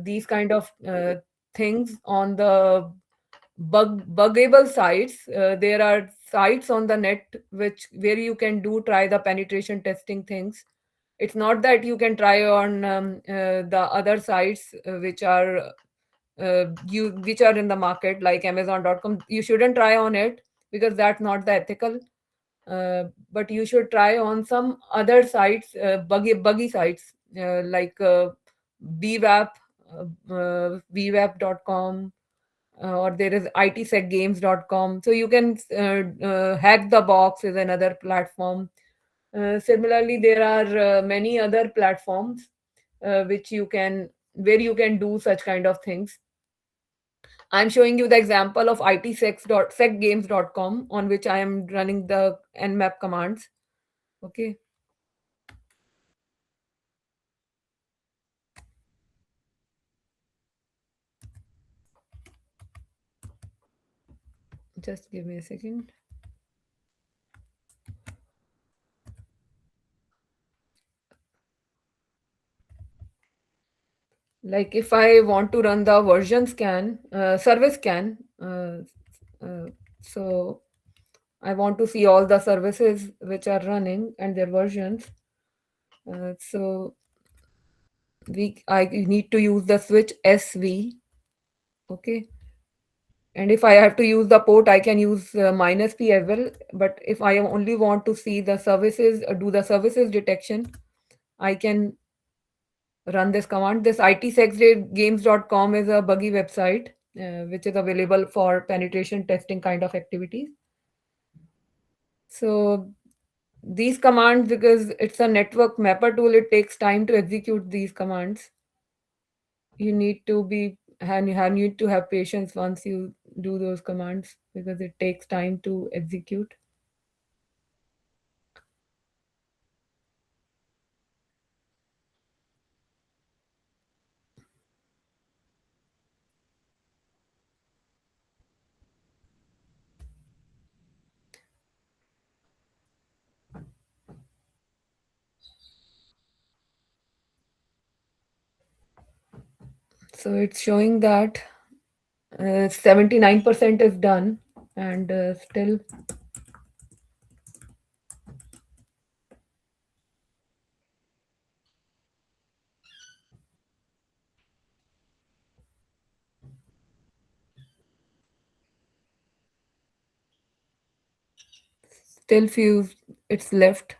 these kind of things on the buggable sites. There are sites on the net which where you can do try the penetration testing things. It's not that you can try on the other sites which are in the market like Amazon.com. You shouldn't try on it because that's not the ethical. But you should try on some other sites, buggy sites like VWAP, VWAP.com, or there is itsecgames.com. So you can hack the box is another platform. Similarly, there are many other platforms which you can where you can do such kind of things. I'm showing you the example of itsecgames.com on which I am running the nmap commands. Okay, just give me a second. Like if I want to run the version scan, service scan, uh, so I want to see all the services which are running and their versions. So I need to use the switch SV. Okay. And if I have to use the port, I can use minus P as well. But if I only want to see the services, do the services detection, I can run this command. This itsexgames.com is a buggy website which is available for penetration testing kind of activities. So these commands, because it's a network mapper tool, it takes time to execute these commands. You need to be and you need to have patience once you do those commands because it takes time to execute. So it's showing that 79% is done, and still few it's left.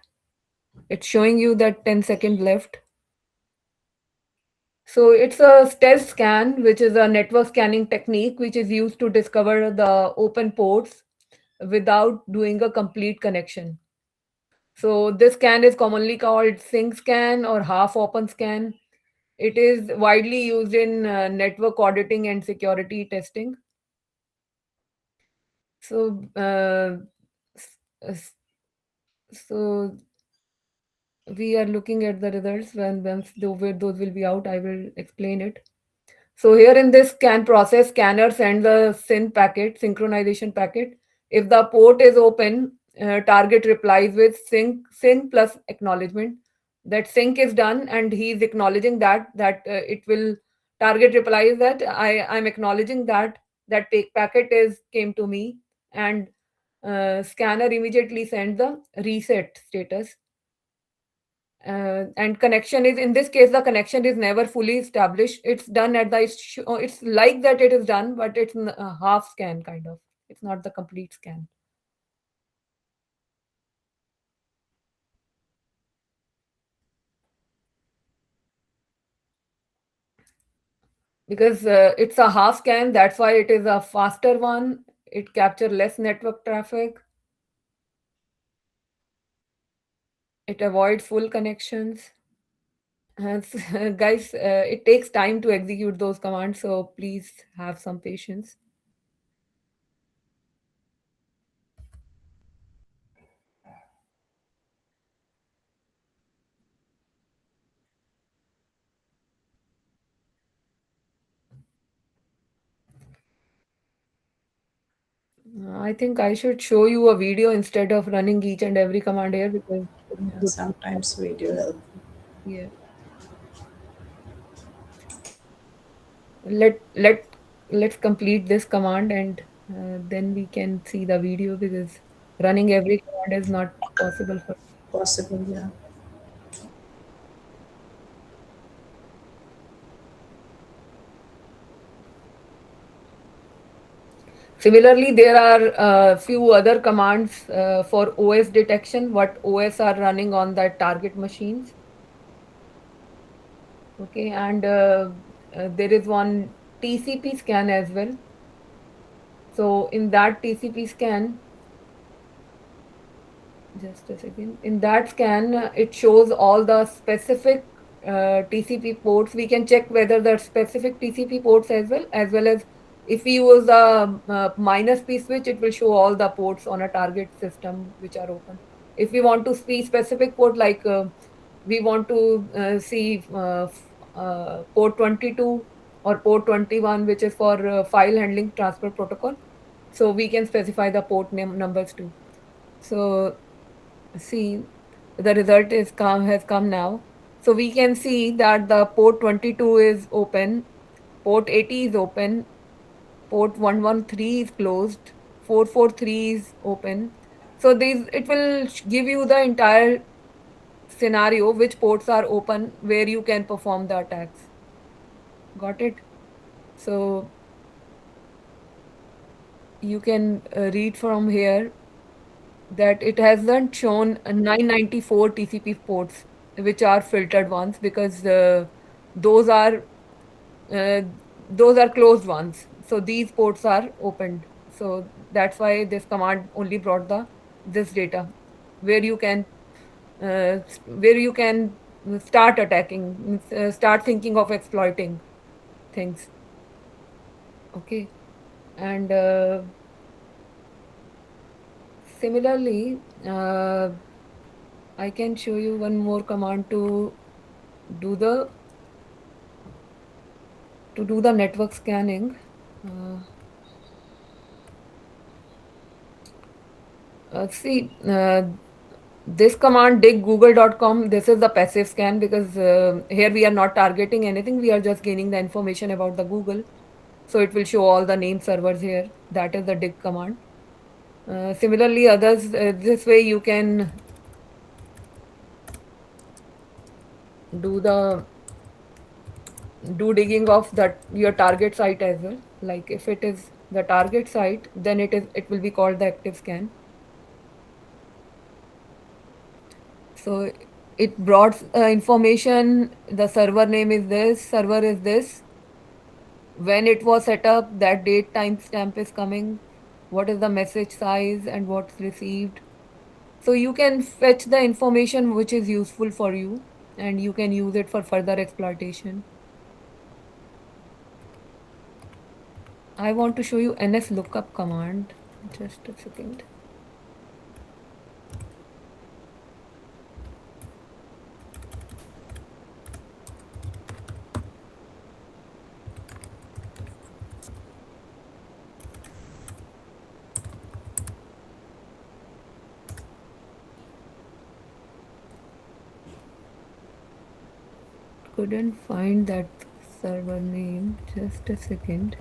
It's showing you that 10 seconds left. So it's a stealth scan, which is a network scanning technique which is used to discover the open ports without doing a complete connection. So this scan is commonly called sync scan or half open scan. It is widely used in network auditing and security testing. So s- s- so we are looking at the results. When once those will be out, I will explain it. So here in this scan process, scanner sends a SYN packet, synchronization packet. If the port is open, target replies with sync plus acknowledgement. That sync is done, and he is acknowledging that it will target replies that I'm acknowledging that take packet is came to me, and scanner immediately sends the reset status. And connection is in this case the connection is never fully established. It's done at the it's like that it is done, but it's a half scan kind of. It's not the complete scan because it's a half scan. That's why it is a faster one. It capture less network traffic. It avoids full connections. And guys, it takes time to execute those commands, so please have some patience. I think I should show you a video instead of running each and every command here because it's Yeah, good to. sometimes video help. Yeah. Let's complete this command, and then we can see the video, because running every command is not possible for. Possible, yeah. Similarly, there are a few other commands for OS detection, what OS are running on that target machines. Okay, and there is one TCP scan as well. So in that TCP scan, just a second. In that scan, it shows all the specific TCP ports. We can check whether the specific TCP ports as well as if we use the minus P switch, it will show all the ports on a target system which are open. If we want to see specific port, like we want to see port 22 or port 21, which is for file handling transfer protocol. So we can specify the port name numbers too. So see, the result is come has come now. So we can see that the port 22 is open, port 80 is open, port 113 is closed, 443 is open. So these it will give you the entire scenario which ports are open where you can perform the attacks. Got it? So you can read from here that it hasn't shown 994 TCP ports, which are filtered ones, because those are uh, those are closed ones. So these ports are opened. So that's why this command only brought the this data, where you can where you can start attacking, start thinking of exploiting things. Okay, and similarly, I can show you one more command do the do the network scanning. Uh, See, this command dig google.com, this is the passive scan, because here we are not targeting anything. We are just gaining the information about the Google. So it will show all the name servers here. That is the dig command. Similarly, others, this way you can do the do digging of that your target site as well. Like if it is the target site, then it will be called the active scan. So it brought information. The server name is this, server is this, when it was set up, that date timestamp is coming, what is the message size and what's received. So you can fetch the information which is useful for you, and you can use it for further exploitation. I want to show you ns lookup command. Just a second. Couldn't find that server name. Just a second.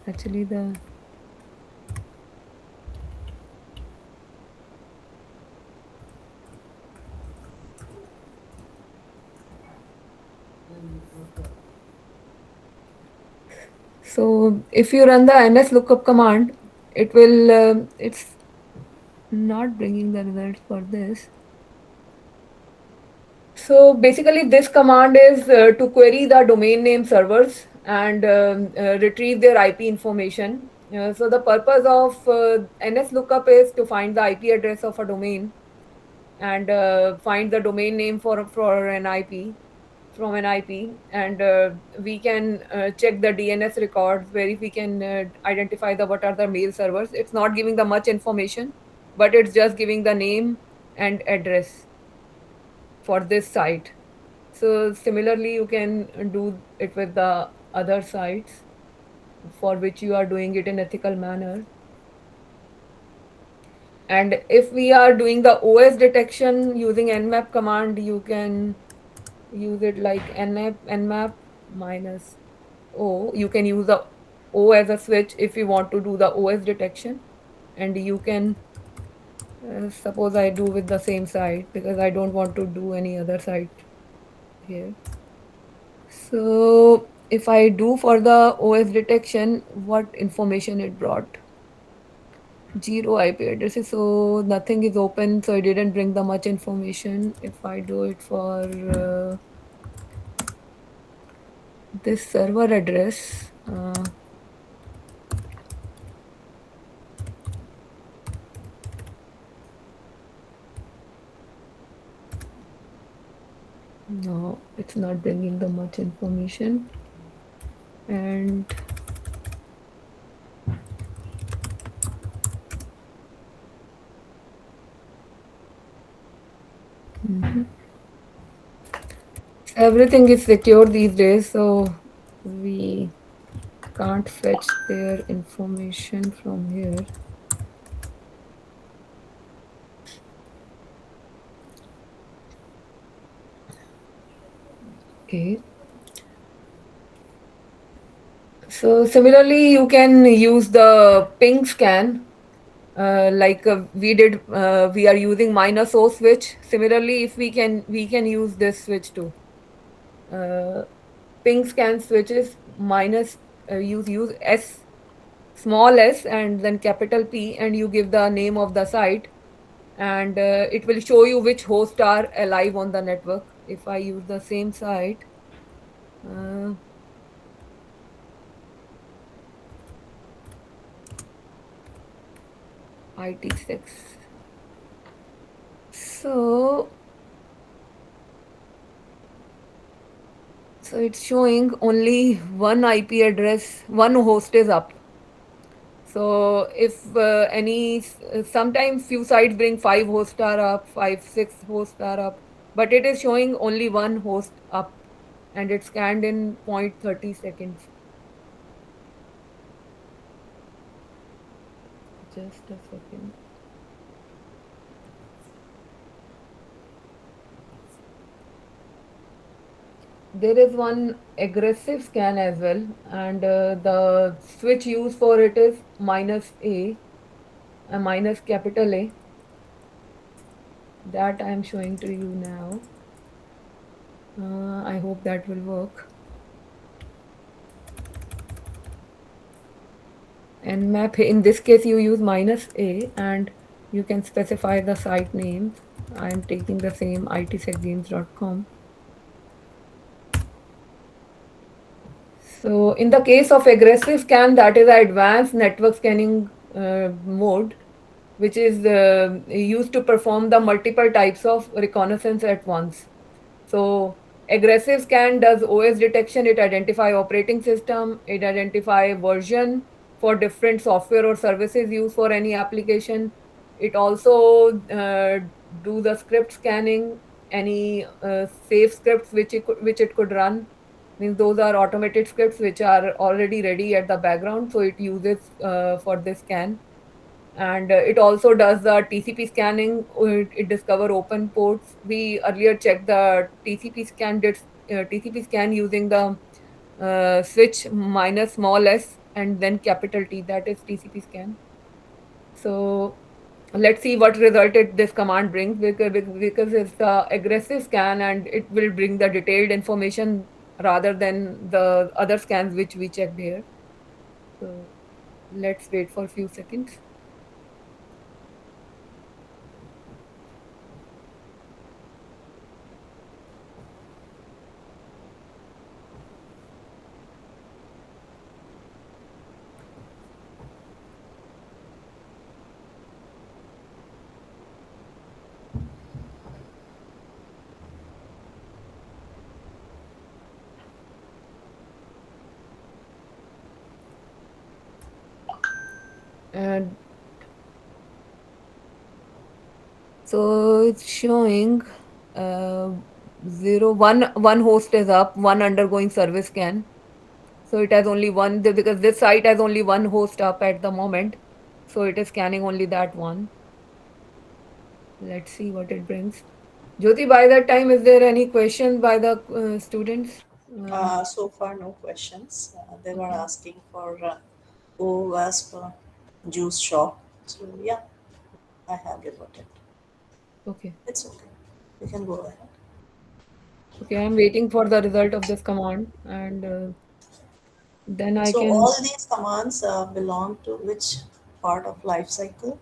Actually, the so if you run the ns lookup command, it will it's not bringing the results for this. So basically, this command is to query the domain name servers and retrieve their IP information. So the purpose of ns lookup is to find the IP address of a domain and find the domain name for an IP from an IP, and we can check the DNS records where if we can identify the what are the mail servers. It's not giving the much information, but it's just giving the name and address for this site. So similarly, you can do it with the other sites for which you are doing it in ethical manner. And if we are doing the OS detection using nmap command, you can use it like nmap minus O. You can use the O as a switch if you want to do the OS detection, and you can suppose I do with the same site because I don't want to do any other site here. So if I do for the OS detection, what information it brought? Zero IP addresses, so nothing is open, so it didn't bring the much information. If I do it for this server address, no, it's not bringing the much information. And mhm. Everything is secure these days, so we can't fetch their information from here. Okay. So similarly, you can use the ping scan. Like we did, we are using minus O switch. Similarly, if we can use this switch too. Uh, Ping scan switches minus use S, small s and then capital P, and you give the name of the site, and it will show you which hosts are alive on the network. If I use the same site, uh, IT6. So it's showing only one IP address, one host is up. So if sometimes few sites bring five hosts are up, five, six hosts are up, but it is showing only one host up, and it's scanned in 0.30 seconds. Just a second. There is one aggressive scan as well, and the switch used for it is minus a minus capital A. That I am showing to you now. I hope that will work. And map, in this case, you use minus A, and you can specify the site name. I am taking the same itsecgames.com. So in the case of aggressive scan, that is advanced network scanning mode, which is used to perform the multiple types of reconnaissance at once. So aggressive scan does OS detection. It identify operating system. It identify version for different software or services used for any application. It also do the script scanning, any safe scripts which it could run. Means those are automated scripts which are already ready at the background. So it uses for this scan, and it also does the TCP scanning. It discover open ports. We earlier checked the TCP scan did TCP scan using the switch minus small s and then capital T. That is TCP scan. So let's see what result this command brings, because it's the aggressive scan and it will bring the detailed information rather than the other scans which we checked here. So let's wait for a few seconds. And so it's showing uh, one host is up, one undergoing service scan. So it has only one because this site has only one host up at the moment. So it is scanning only that one. Let's see what it brings. Jyoti, by that time, is there any questions by the students? So far, no questions. They were Okay. asking for OWASP juice shop. So yeah, I have reverted. Okay. It's okay. You can go ahead. Okay. I'm waiting for the result of this command, and then I So can. all these commands belong to which part of life cycle?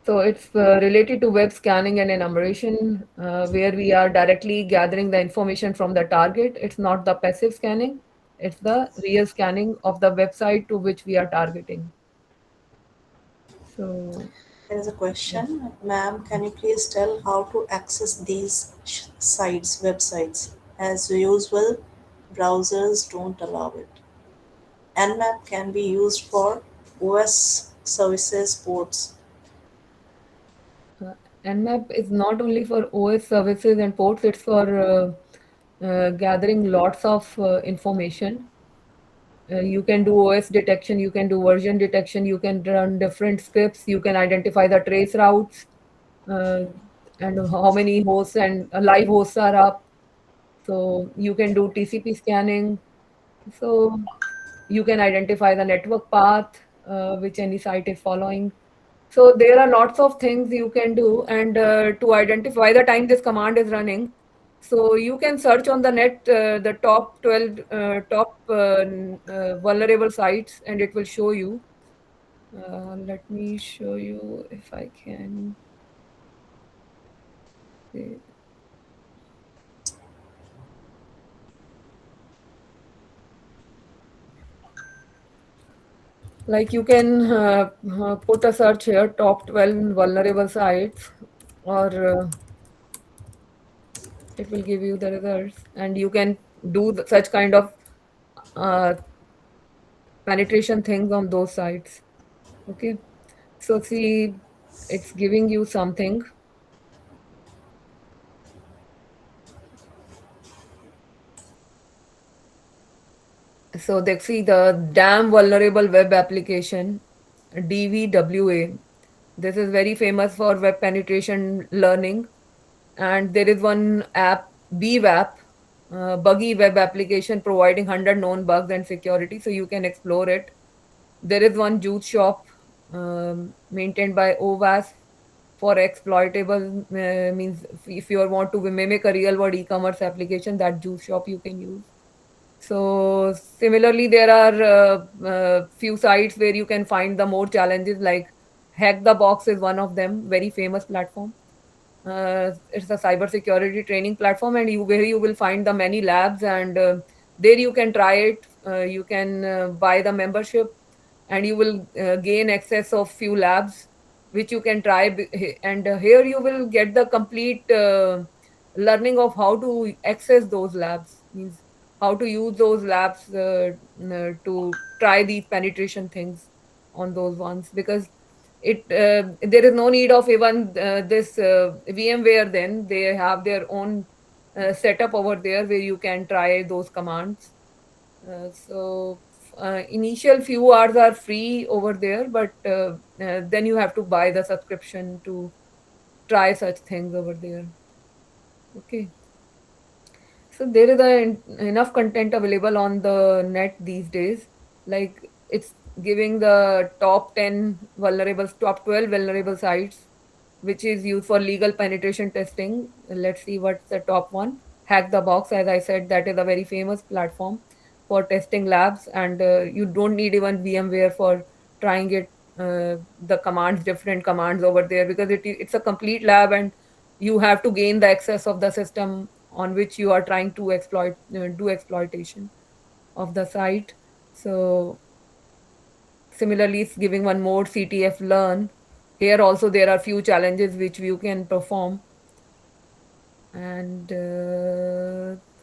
So it's related to web scanning and enumeration, where we are directly gathering the information from the target. It's not the passive scanning, it's the real scanning of the website to which we are targeting. So, There is a yeah. question, ma'am. Can you please tell how to access these sites, websites? As usual, browsers don't allow it. Nmap can be used for OS services ports. Uh, Nmap is not only for OS services and ports, it's for gathering lots of information. You can do OS detection, you can do version detection, you can run different scripts, you can identify the trace routes, uh, and how many hosts and live hosts are up. So you can do TCP scanning. So you can identify the network path which any site is following. So there are lots of things you can do, and to identify the time this command is running. So you can search on the net the top 12 top vulnerable sites, and it will show you. Let me show you if I can. Say, like you can put a search here, top 12 vulnerable sites, or it will give you the results, and you can do such kind of uh, penetration things on those sites. Okay, so see, it's giving you something. So they see the damn vulnerable web application, DVWA. This is very famous for web penetration learning. And there is one app, BWAP, buggy web application providing 100 known bugs and security. So you can explore it. There is one Juice Shop maintained by OWASP for exploitable, means if you want to mimic a real world e-commerce application, that Juice Shop you can use. So similarly, there are few sites where you can find the more challenges, like Hack the Box is one of them, very famous platform. It's a cybersecurity training platform, and where you will find the many labs, and there you can try it. You can buy the membership, and you will gain access of few labs which you can try. And here you will get the complete learning of how to access those labs, means how to use those labs to try these penetration things on those ones, because there is no need of even this VMware. Then they have their own setup over there where you can try those commands. Initial few hours are free over there, but then you have to buy the subscription to try such things over there. Okay. So there is enough content available on the net these days. Like it's giving the top 10 vulnerable, top 12 vulnerable sites, which is used for legal penetration testing. Let's see what's the top one. Hack the Box, as I said, that is a very famous platform for testing labs, and you don't need even VMware for trying it. The commands, different commands over there, because it's a complete lab, and you have to gain the access of the system on which you are trying to do exploitation of the site. So similarly, it's giving one more, CTF Learn. Here also there are few challenges which you can perform. And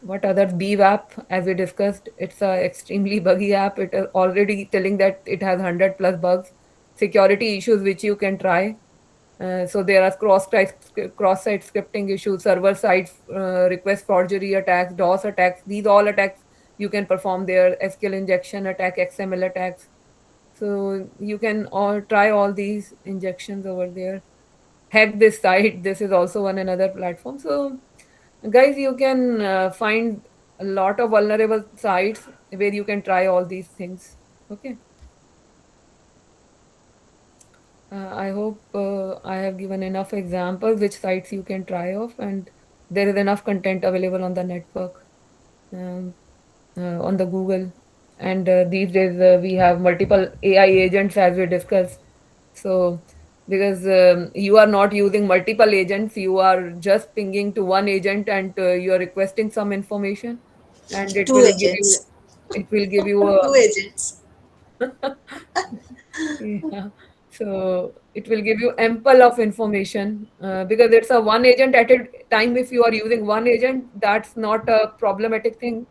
what other, BWAP, as we discussed, it's a extremely buggy app. It is already telling that it has 100 plus bugs, security issues which you can try. So there are cross-site scripting issues, server-side request forgery attacks, DOS attacks. These all attacks you can perform there. SQL injection attack, XML attacks. So you can all try all these injections over there. hack this site. This is also one another platform. So guys, you can find a lot of vulnerable sites where you can try all these things. Okay. I hope I have given enough examples which sites you can try off, and there is enough content available on the network, um, on the Google. And these days we have multiple AI agents as we discussed. So because you are not using multiple agents, you are just pinging to one agent and you are requesting some information, and Two agents. it will give you a Two agents. yeah. So it will give you ample of information because it's a one agent at a time. If you are using one agent, that's not a problematic thing.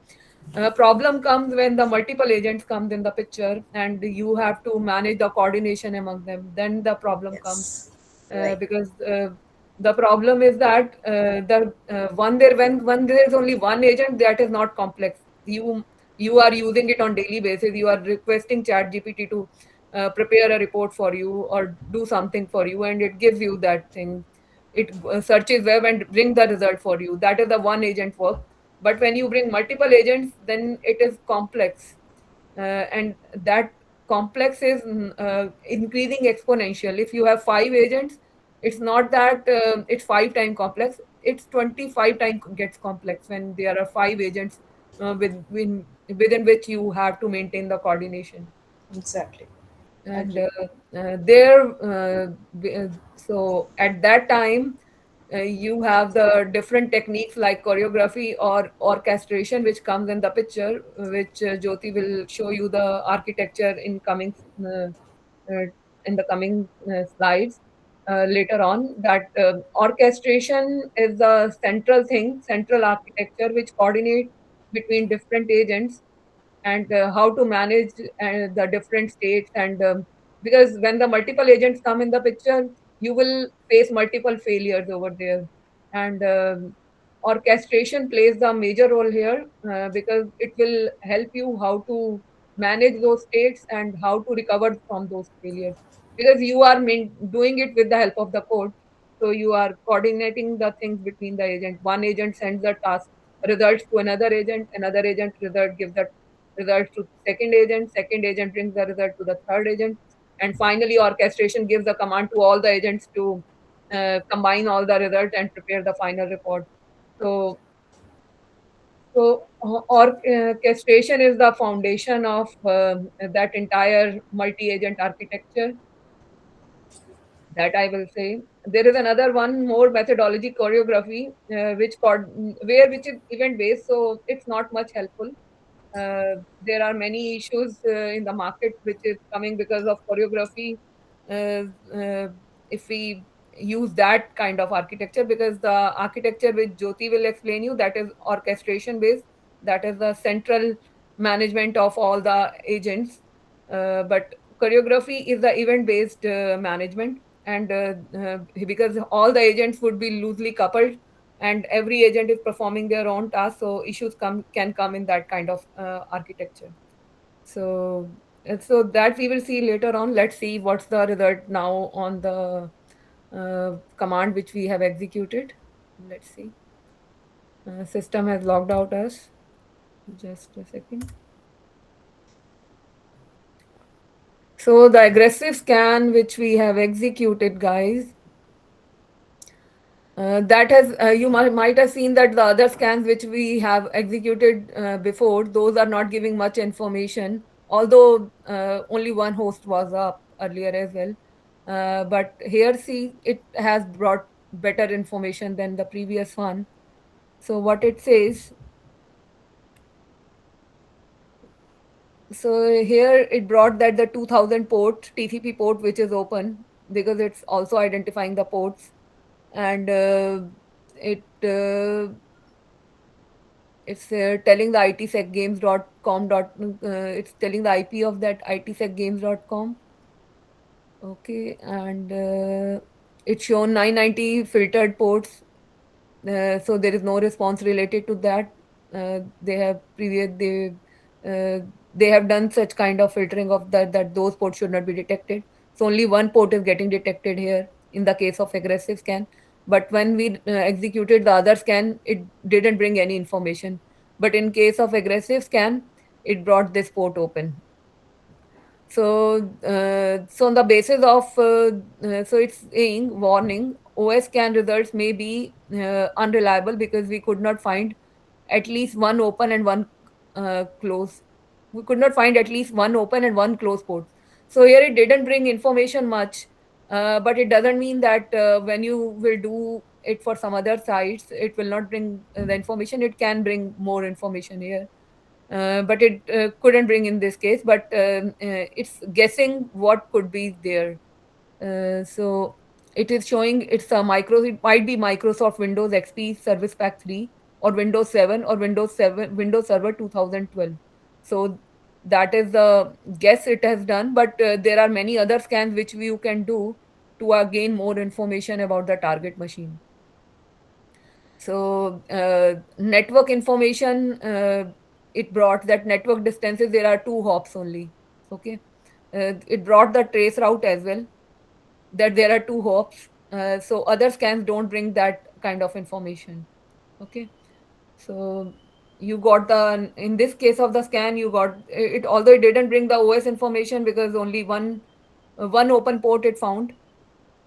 Problem comes when the multiple agents comes in the picture and you have to manage the coordination among them. Then the problem comes Yes. Right. because the problem is that the one there when there is only one agent, that is not complex. You are using it on daily basis. You are requesting Chat GPT to prepare a report for you or do something for you, and it gives you that thing. It searches web and bring the result for you. That is the one agent work. But when you bring multiple agents, then it is complex, and that complex is increasing exponential. If you have five agents, it's not that it's five time complex. It's 25 times gets complex when there are five agents within which you have to maintain the coordination. Exactly. And Agree. there so at that time you have the different techniques like choreography or orchestration which comes in the picture, which Jyoti will show you the architecture uh, uh, in the coming slides later on. That orchestration is the central thing, central architecture which coordinates between different agents, and how to manage the different states. And because when the multiple agents come in the picture, you will face multiple failures over there. And orchestration plays the major role here because it will help you how to manage those states and how to recover from those failures, because you are doing it with the help of the code. So you are coordinating the things between the agent. One agent sends the task results to another agent result gives the results to second agent brings the result to the third agent, and finally orchestration gives the command to all the agents to combine all the results and prepare the final report. So, orchestration is the foundation of that entire multi-agent architecture, that I will say. There is another one more methodology, choreography, which is event based, so it's not much helpful. There are many issues in the market which is coming because of choreography. Uh, uh, if we use that kind of architecture, because the architecture which Jyoti will explain you, that is orchestration based, that is the central management of all the agents. But choreography is the event based management, and because all the agents would be loosely coupled and every agent is performing their own task, so issues can come in that kind of architecture. So so that we will see later on. Let's see what's the result now on the command which we have executed. Let's see. System has logged out us. Just a second. So the aggressive scan which we have executed, guys, that has you might have seen that the other scans which we have executed before, those are not giving much information, although only one host was up earlier as well. But here, see, it has brought better information than the previous one. So what it says, so here it brought that the 2000 port, TCP port, which is open, because it's also identifying the ports. And it it's telling the itsecgames.com it's telling the IP of that itsecgames.com. Okay, and it's shown 990 filtered ports. So there is no response related to that. They have previous they have done such kind of filtering of that those ports should not be detected. So only one port is getting detected here. in the case of aggressive scan. But when we executed the other scan, it didn't bring any information. But in case of aggressive scan, it brought this port open. So on the basis of, so it's saying warning, OS scan results may be unreliable because we could not find at least one open and one close. We could not find at least one open and one close port. So here it didn't bring information much, but it doesn't mean that when you will do it for some other sites, it will not bring the information. It can bring more information here, but it couldn't bring in this case. But it's guessing what could be there. So it is showing it's a micro. It might be Microsoft Windows XP Service Pack 3 or Windows 7 or Windows Server 2012. So that is the guess it has done. But there are many other scans which you can do to gain more information about the target machine. So network information, it brought that network distances, there are two hops only. Okay. It brought the trace route as well, that there are two hops. So other scans don't bring that kind of information. Okay. So you got the, in this case of the scan, you got it, although it didn't bring the OS information because only one open port it found.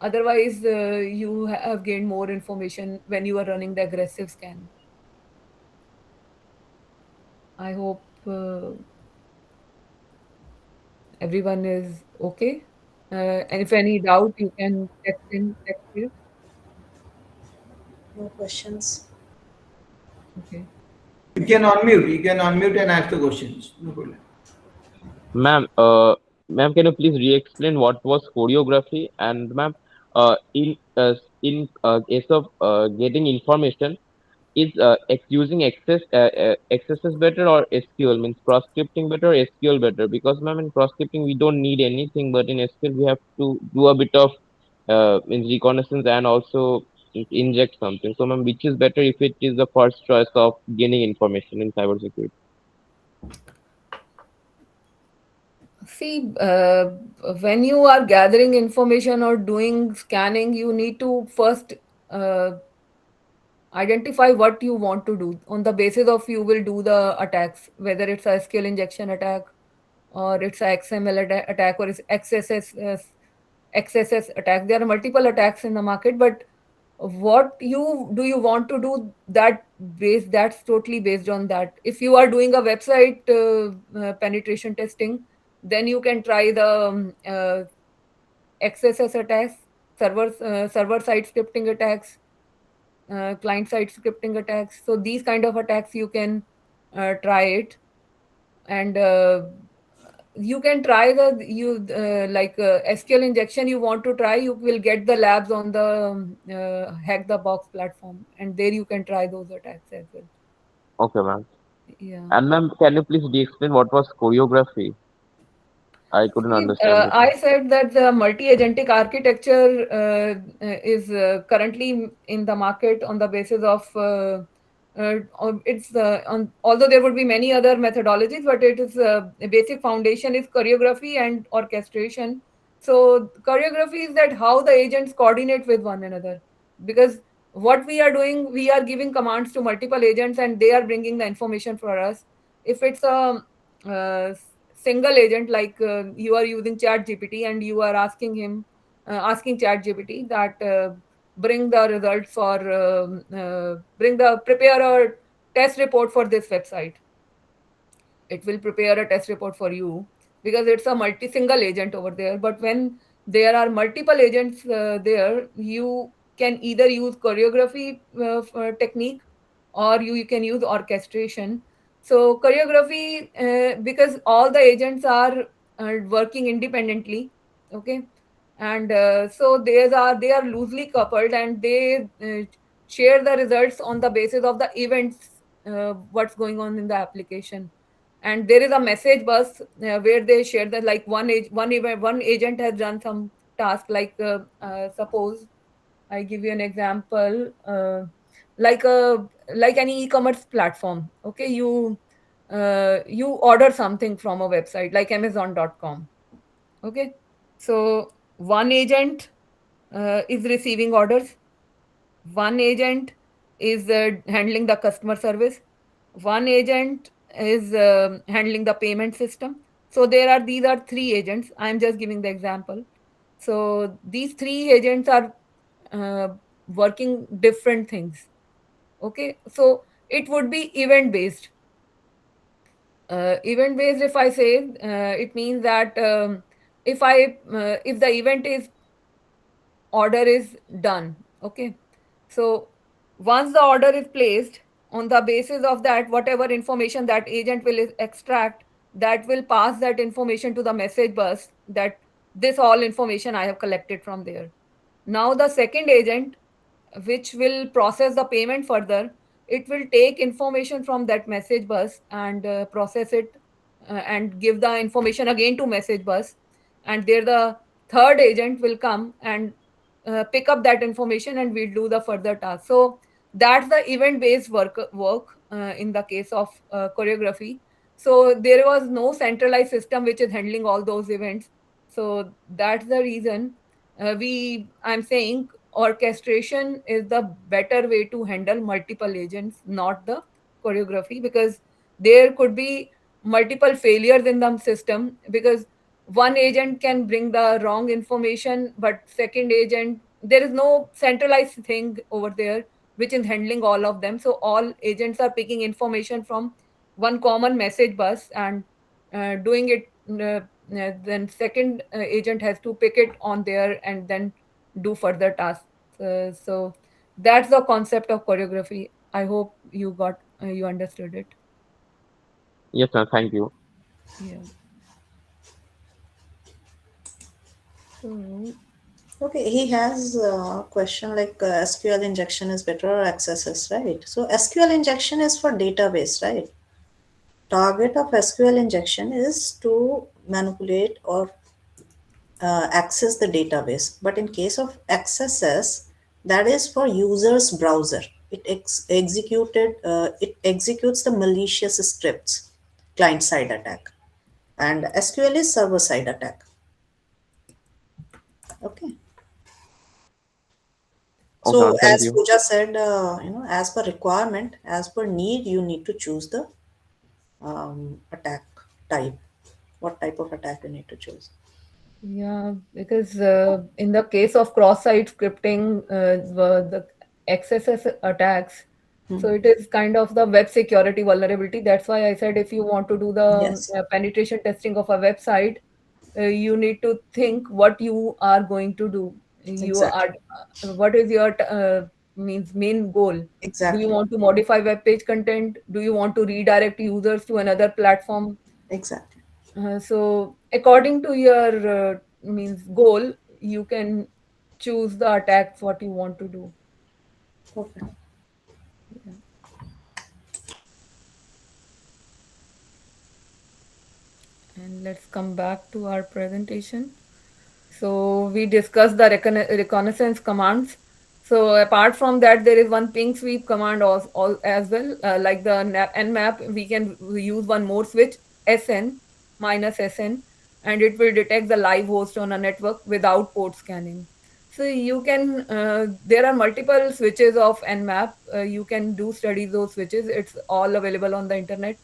Otherwise, you have gained more information when you are running the aggressive scan. I hope everyone is okay. And if any doubt, you can text here. No questions. Okay. You can unmute. You can unmute and ask the questions. No problem. Ma'am, can you please re-explain what was choreography? And ma'am, in case of getting information, is using XSS better or SQL? Means cross scripting better or SQL better? Because ma'am, in cross scripting we don't need anything, but in SQL we have to do a bit of means reconnaissance and also inject something. So ma'am, which is better if it is the first choice of gaining information in cybersecurity? See, when you are gathering information or doing scanning, you need to first uh, identify what you want to do. On the basis of you will do the attacks, whether it's a SQL injection attack or it's a XML attack or it's XSS attack. There are multiple attacks in the market, but what you want to do, that's totally based on that. If you are doing a website penetration testing, then you can try the XSS attacks, server side scripting attacks, client side scripting attacks. So these kind of attacks you can try it. And you can try the you like SQL injection you want to try, you will get the labs on the Hack the Box platform, and there you can try those attacks as well. Okay, ma'am. Yeah. And ma'am, can you please re-explain what was choreography? I couldn't See, understand it. I said that the multi-agentic architecture is currently in the market on the basis of it's although there would be many other methodologies, but it is a basic foundation is choreography and orchestration. So choreography is that how the agents coordinate with one another, because what we are doing, we are giving commands to multiple agents and they are bringing the information for us. If it's a uh, single agent, like you are using chat gpt and you are asking him asking chat gpt that bring the results for bring the prepare a test report for this website, it will prepare a test report for you because it's a multi single agent over there. But when there are multiple agents there, you can either use choreography technique, or you can use orchestration. So choreography, because all the agents are working independently. Okay. And so they are loosely coupled, and they share the results on the basis of the events, what's going on in the application. And there is a message bus where they share that, like one agent has done some task, like suppose I give you an example, like a like any e-commerce platform. Okay, you order something from a website like Amazon.com. Okay, so one agent is receiving orders. One agent is handling the customer service. One agent is handling the payment system. So these are three agents. I'm just giving the example. So these three agents are working different things. Okay, so it would be event based. Event based, if I say, it means that if the event is order is done. Okay, so once the order is placed, on the basis of that, whatever information that agent will extract, that will pass that information to the message bus, that this all information I have collected from there. Now the second agent, which will process the payment further, it will take information from that message bus and process it, and give the information again to message bus, and there the third agent will come and pick up that information and we'll do the further task. So that's the event based work in the case of choreography. So there was no centralized system which is handling all those events. So that's the reason I'm saying orchestration is the better way to handle multiple agents, not the choreography, because there could be multiple failures in the system, because one agent can bring the wrong information, but second agent, there is no centralized thing over there which is handling all of them. So all agents are picking information from one common message bus and doing it. Then second agent has to pick it on there and then do further tasks. So that's the concept of choreography. I hope you understood it. Yes, ma'am. Thank you. Yeah. So Okay, he has a question like SQL injection is better or XSS, right? So SQL injection is for database, right? Target of SQL injection is to manipulate or access the database. But in case of XSS, that is for user's browser. It executes the malicious scripts, client side attack, and SQL is server side attack. Okay. Okay, So ma'am. Thank as you. Pooja said, as per requirement, as per need, you need to choose the attack type. What type of attack you need to choose? yeah, because in the case of cross-site scripting, the XSS attacks, so it is kind of the web security vulnerability. That's why I said if you want to do the Yes, penetration testing of a website, you need to think what you are going to do. You exactly, are, what is your means main goal? Do you exactly, want to modify web page content? Do you want to redirect users to another platform? exactly. So according to your means goal, you can choose the attack what you want to do. Perfect. Yeah. And let's come back to our presentation. So we discussed the reconnaissance commands. So apart from that, there is one ping sweep command as well. Like the nmap, we can use one more switch, sn minus sn, and it will detect the live host on a network without port scanning. So you can, there are multiple switches of nmap. You can do study those switches. It's all available on the internet,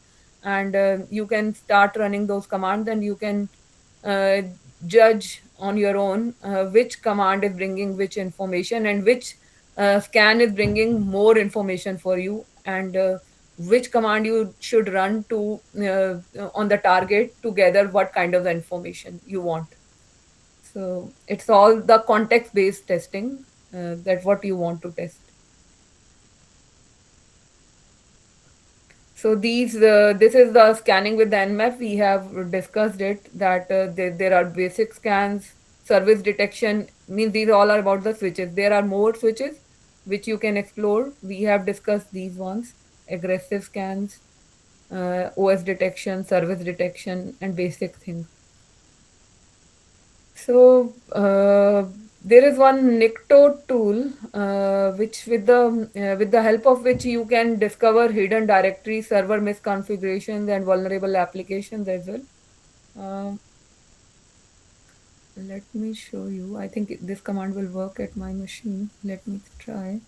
and you can start running those commands, and you can uh, judge on your own which command is bringing which information, and which scan is bringing more information for you, and which command you should run to on the target to gather what kind of information you want. So it's all the context based testing, that what you want to test. So this is the scanning with the Nmap. We have discussed it, that there are basic scans, service detection. Means these all are about the switches. There are more switches which you can explore. We have discussed these ones: aggressive scans, OS detection, service detection, and basic things. So there is one Nikto tool, which with the help of which you can discover hidden directories, server misconfigurations, and vulnerable applications as well. Um let me show you. I think this command will work at my machine. Let me try.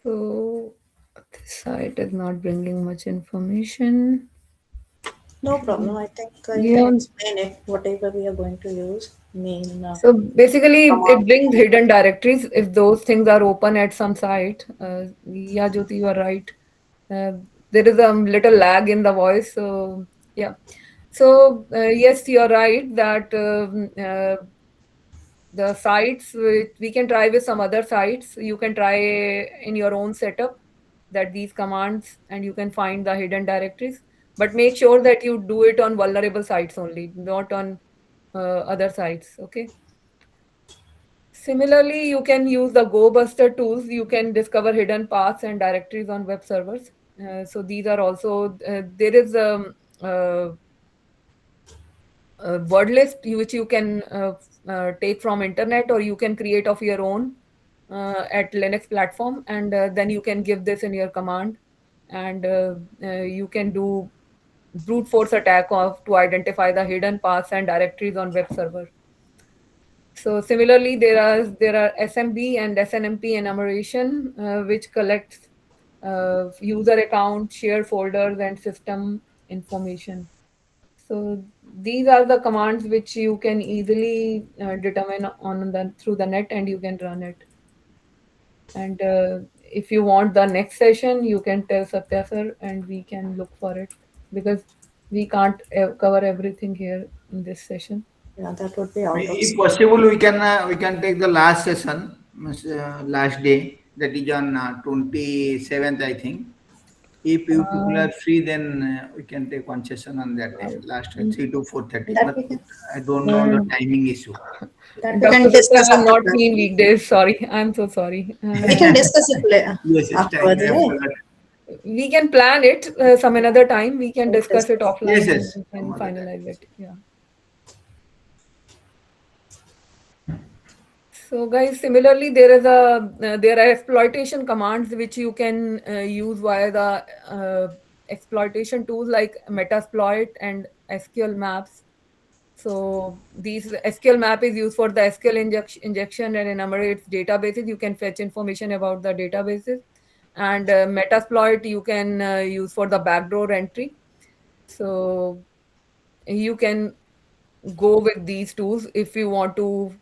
So this site is not bringing much information. No problem. I think you can Yeah. explain it, whatever we are going to use. Main So basically, it command. brings hidden directories if those things are open at some site. Yeah, Jyoti, you are right. Uh, there is a little lag in the voice. So yeah. So yes, you are right that the sites we can try with some other sites. You can try in your own setup that these commands, and you can find the hidden directories. But make sure that you do it on vulnerable sites only, not on other sites. Okay. Similarly, you can use the GoBuster tools. You can discover hidden paths and directories on web servers. So these are also there is a word list which you can take from internet, or you can create of your own at Linux platform, and then you can give this in your command, and you can do brute force attack of to identify the hidden paths and directories on web server. So similarly, there are SMB and SNMP enumeration, which collects user account, shared folders, and system information. So these are the commands which you can easily determine on the through the net, and you can run it. And if you want the next session, you can tell Satya sir, and we can look for it, because we can't cover everything here in this session. Yeah, that would be out of If scope. possible, we can take the last session, means, last day, that is on 27th, I think. If you people Uh, are free, then we can take one session on that day, last mm, 3 to 4:30. That But we can I don't know the uh, timing issue. Dr. Satya, discuss I'm after not that. free in weekdays. Sorry, I'm so sorry. We can discuss it later Yes, yes, time afterwards, right? after that. We can plan it some another time. We can We'll discuss it discuss. Yes, offline, and yes, we some can other time. finalize it. Yeah. So, guys, similarly, there are exploitation commands which you can use via the exploitation tools like Metasploit and SQL maps. So these SQL map is used for the SQL injection and enumerates databases. You can fetch information about the databases, and Metasploit you can use for the backdoor entry. So you can go with these tools if you want to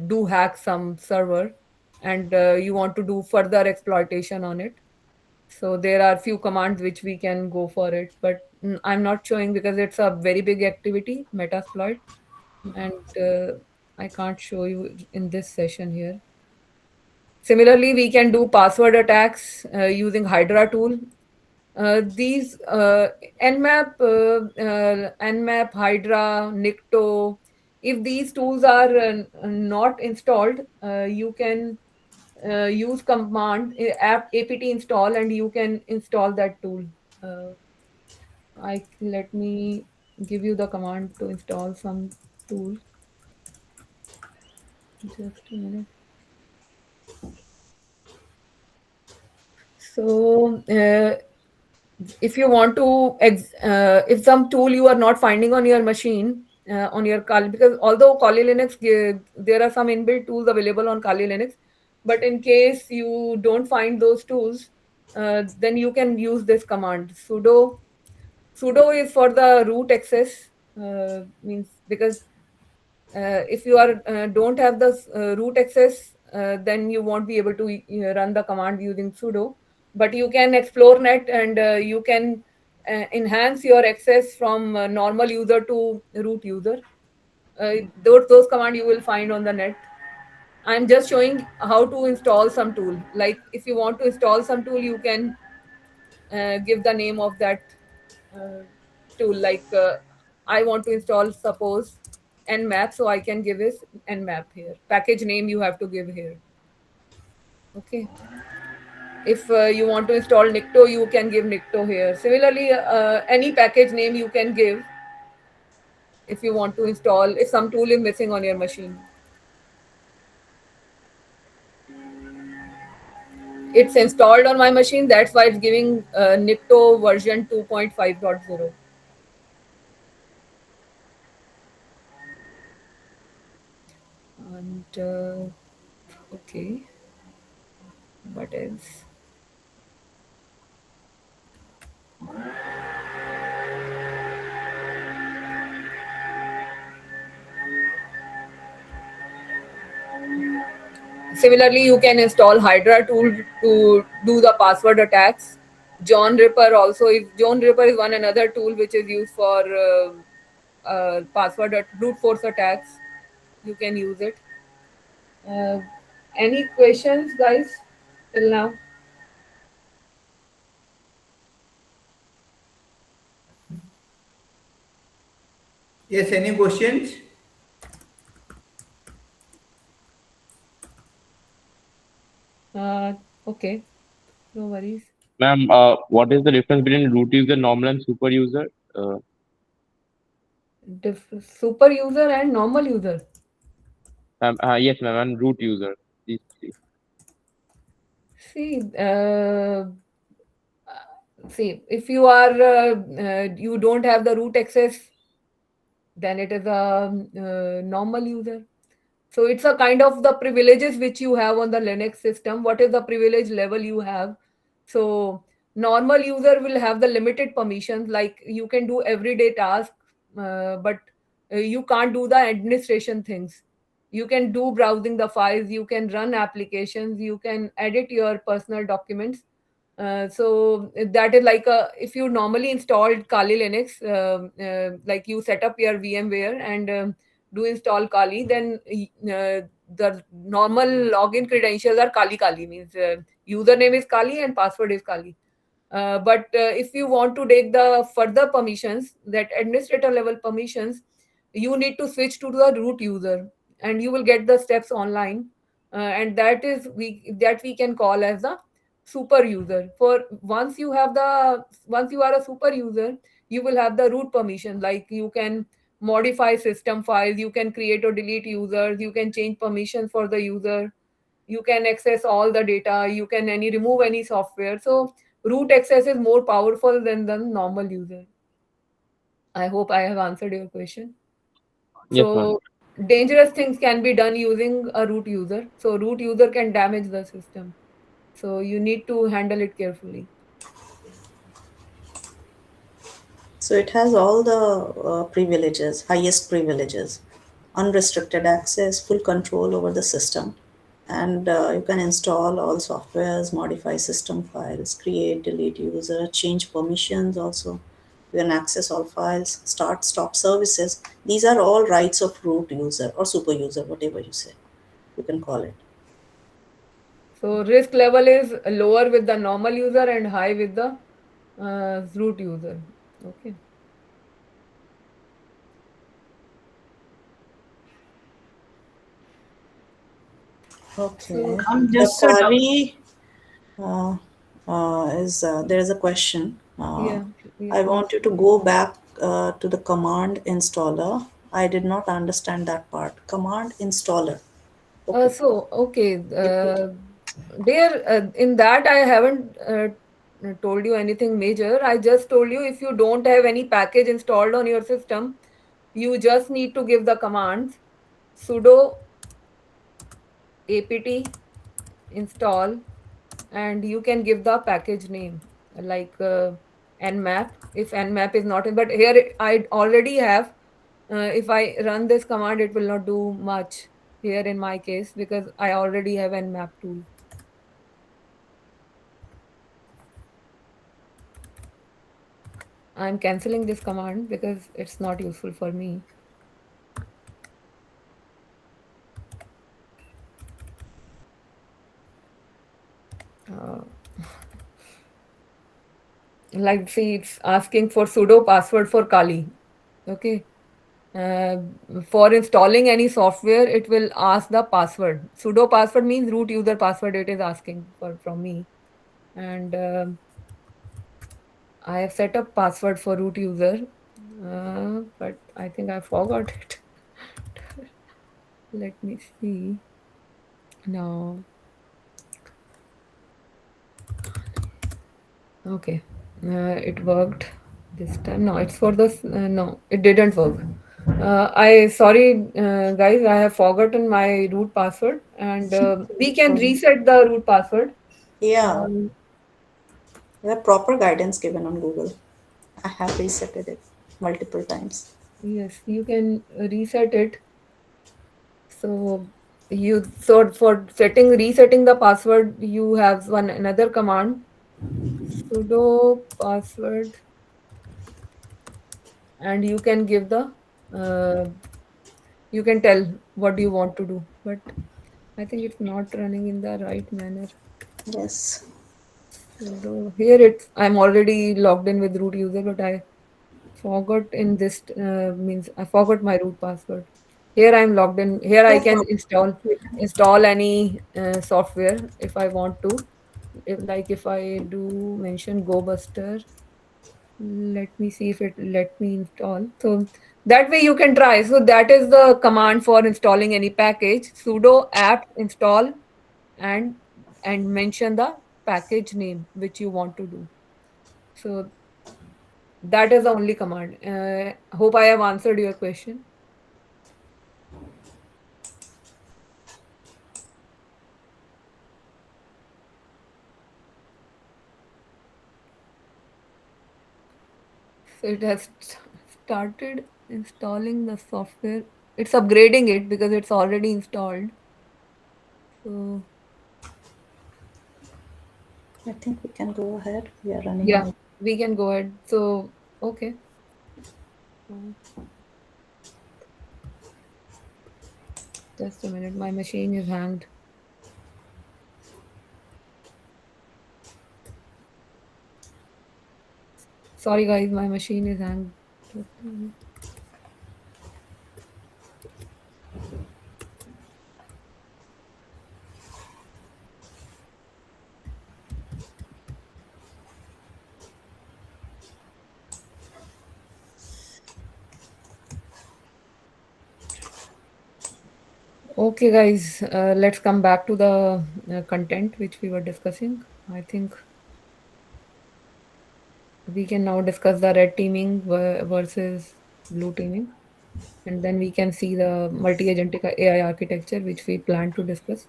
do hack some server, and you want to do further exploitation on it. So there are few commands which we can go for it, but I'm not showing because it's a very big activity, Metasploit, and I can't show you in this session here. Similarly, we can do password attacks using Hydra tool. These Nmap, Hydra, Nikto. If these tools are not installed, you can use command apt install, and you can install that tool. Uh, Let me give you the command to install some tool. Just a minute. So, if you want to, if some tool you are not finding on your machine, on your Kali, because although Kali Linux, there are some inbuilt tools available on Kali Linux, but in case you don't find those tools, then you can use this command sudo. Sudo is for the root access, means because if you are don't have the root access, then you won't be able to run the command using sudo. But you can explore net, and you can enhance your access from normal user to root user. Those commands you will find on the net. I'm just showing how to install some tool. Like if you want to install some tool, you can give the name of that uh, tool. Like I want to install, suppose, Nmap, so I can give this Nmap here. Package name you have to give here. Okay. If you want to install Nikto, you can give Nikto here. Similarly, any package name you can give if you want to install, if some tool is missing on your machine. It's installed on my machine, that's why it's giving Nikto version 2.5.0. And okay, what else? Similarly, you can install Hydra tool to do the password attacks. John Ripper also, if John Ripper is one another tool which is used for brute force attacks, you can use it. Uh, any questions, guys, till now? Yes, any questions? Okay, no worries. Ma'am, what is the difference between root user, normal, and super user? Super user and normal user. Yes, ma'am, and root user. These three. See, if you are you don't have the root access, then it is a normal user. So it's a kind of the privileges which you have on the Linux system. What is the privilege level you have? So normal user will have the limited permissions, like you can do everyday tasks, but you can't do the administration things. You can do browsing the files, you can run applications, you can edit your personal documents. So that is like if you normally installed Kali Linux, like you set up your VMware and do install Kali, then the normal login credentials are Kali Kali, means username is Kali and password is Kali. But if you want to take the further permissions, that administrator level permissions, you need to switch to the root user, and you will get the steps online, and that we can call as the super user. For once you are a super user, you will have the root permission, like you can modify system files, you can create or delete users, you can change permissions for the user, you can access all the data, you can remove any software. So root access is more powerful than the normal user. I hope I have answered your question. Yes, ma'am. So dangerous things can be done using a root user. So root user can damage the system. So you need to handle it carefully. So it has all the privileges, highest privileges, unrestricted access, full control over the system. And you can install all softwares, modify system files, create, delete user, change permissions also. You can access all files, start, stop services. These are all rights of root user or super user, whatever you say. You can call it. So risk level is lower with the normal user and high with the root user. Okay. Okay. So The Just a doubt. query is there is a question. yeah, yeah, I please. want you to go back to the command installer. I did not understand that part. Command installer. Okay. Okay, Repeat. there in that I haven't told you anything major. I just told you if you don't have any package installed on your system, you just need to give the commands sudo apt install, and you can give the package name like nmap, if nmap is not in. But here I already have. If I run this command, it will not do much here in my case because I already have nmap tool. I'm canceling this command because it's not useful for me. uh, like see, it's asking for sudo password for Kali. Okay. Uh, for installing any software, it will ask the password. Sudo password means root user password. It is asking for from me, and I have set up password for root user, but I think I forgot it. Let me see now. Okay, it worked this time. No, it's for the no, it didn't work. I sorry, guys. I have forgotten my root password, and we can Um, reset the root password. yeah, Um, there are proper guidance given on Google. I have resetted it multiple times. yes, you can reset it. So for setting resetting the password, you have one another command sudo password, and you can give the uh, you can tell what you want to do, but I think it's not running in the right manner. Yes. Sudo here it's I'm already logged in with root user, but I forgot in this means I forgot my root password. Here I'm logged in. Here I No can problem. install any software if I want to. If I do mention GoBuster, let me see if it let me install. So that way you can try. So that is the command for installing any package. Sudo apt install and mention the package name which you want to do. So that is the only command. Hope I have answered your question. So it has started installing the software. It's upgrading it because it's already installed. So I think we can go ahead. We are running yeah, out. we can go ahead. So okay. Uh, Just a minute. My machine is hanged. Sorry guys, my machine is hanged. Just a minute. Okay, guys, let's come back to the content which we were discussing. I think we can now discuss the red teaming versus blue teaming, and then we can see the multi-agentic AI architecture which we plan to discuss.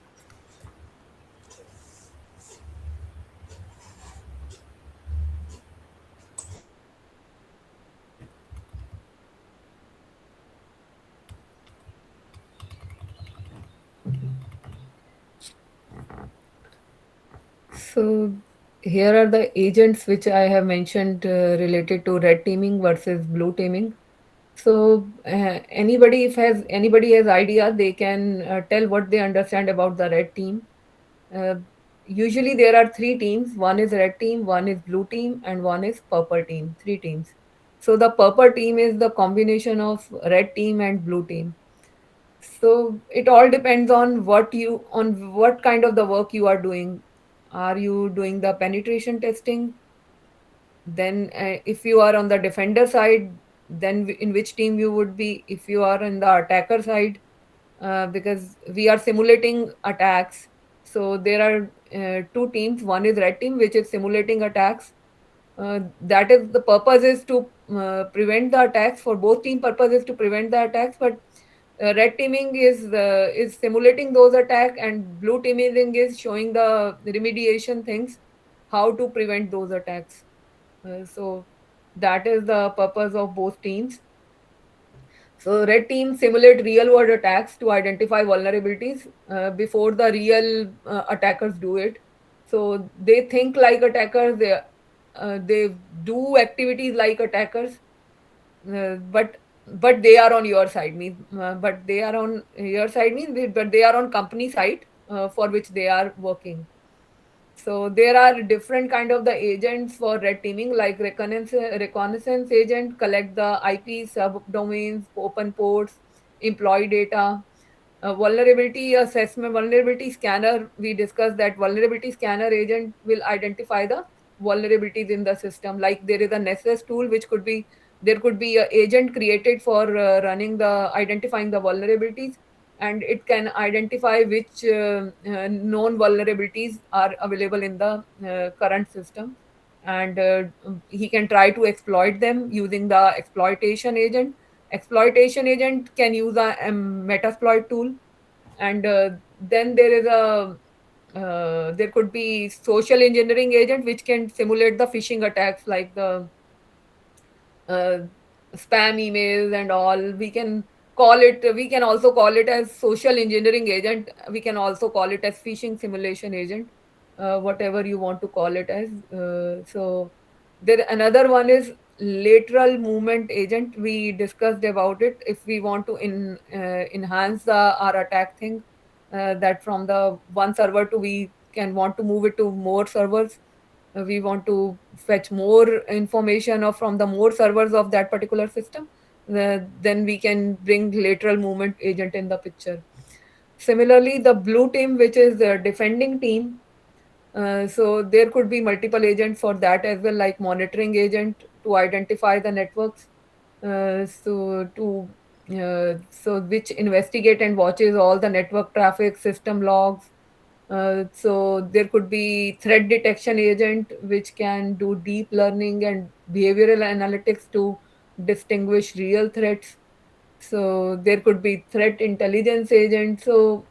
So here are the agents which I have mentioned related to red teaming versus blue teaming. So anybody has idea, they can tell what they understand about the red team. Uh, Usually there are three teams. One is red team, one is blue team, and one is purple team. Three teams. So the purple team is the combination of red team and blue team. So it all depends on what kind of the work you are doing. Are you doing the penetration testing? Then if you are on the defender side, then in which team you would be? If you are on the attacker side, because we are simulating attacks. So there are two teams. One is red team, which is simulating attacks. That is the purpose is to prevent the attacks. For both team purpose is to prevent the attacks, but red teaming is simulating those attacks, and blue teaming is showing the remediation things, how to prevent those attacks. So that is the purpose of both teams. So red team simulate real world attacks to identify vulnerabilities before the real attackers do it. So they think like attackers, they do activities like attackers, but they are on your side means but they are on your side means but they are on company side for which they are working. So there are different kind of the agents for red teaming, like reconnaissance agent collect the IP subdomains, open ports, employee data. Vulnerability assessment, vulnerability scanner. We discussed that vulnerability scanner agent will identify the vulnerabilities in the system. Like there is a Nessus tool, which could be there could be a agent created for running the identifying the vulnerabilities, and it can identify which known vulnerabilities are available in the current system, and he can try to exploit them using the exploitation agent. Exploitation agent can use a metasploit tool, and then there could be social engineering agent which can simulate the phishing attacks, like the uh, spam emails and all. We can also call it as social engineering agent. We can also call it as phishing simulation agent, whatever you want to call it as. So there another one is lateral movement agent. We discussed about it. If we want to enhance our attack thing, that from the one server to we can want to move it to more servers. We want to fetch more information of from the more servers of that particular system, then we can bring lateral movement agent in the picture. Similarly, the blue team, which is the defending team, so there could be multiple agents for that as well, like monitoring agent to identify the networks, so which investigate and watches all the network traffic, system logs. So there could be threat detection agent which can do deep learning and behavioral analytics to distinguish real threats. So there could be threat intelligence agent. So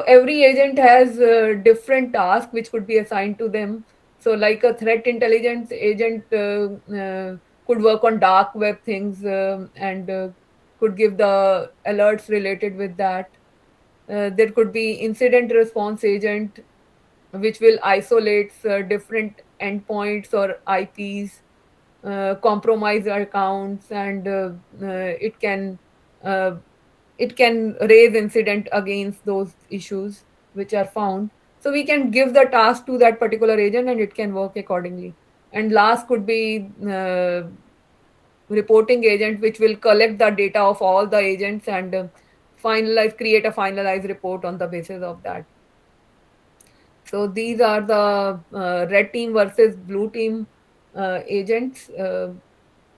every agent has different tasks which could be assigned to them. So like a threat intelligence agent could work on dark web things, and could give the alerts related with that. There could be incident response agent which will isolate different endpoints or IPs, compromise accounts, and uh, it can raise incident against those issues which are found. So we can give the task to that particular agent and it can work accordingly. And last could be reporting agent, which will collect the data of all the agents and create a finalized report on the basis of that. So these are the red team versus blue team agents.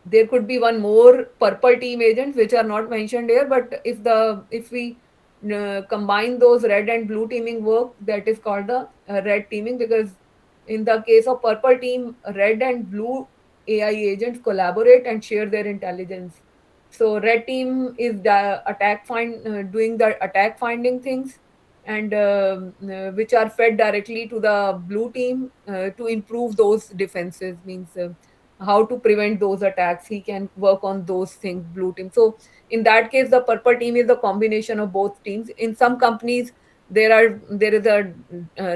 There could be one more purple team agents which are not mentioned here, but if we combine those red and blue teaming work, that is called the red teaming, because in the case of purple team, red and blue AI agents collaborate and share their intelligence. So red team is the doing the attack finding things, and which are fed directly to the blue team to improve those defenses, means how to prevent those attacks. He can work on those things, blue team. So in that case, the purple team is the combination of both teams. In some companies, there is a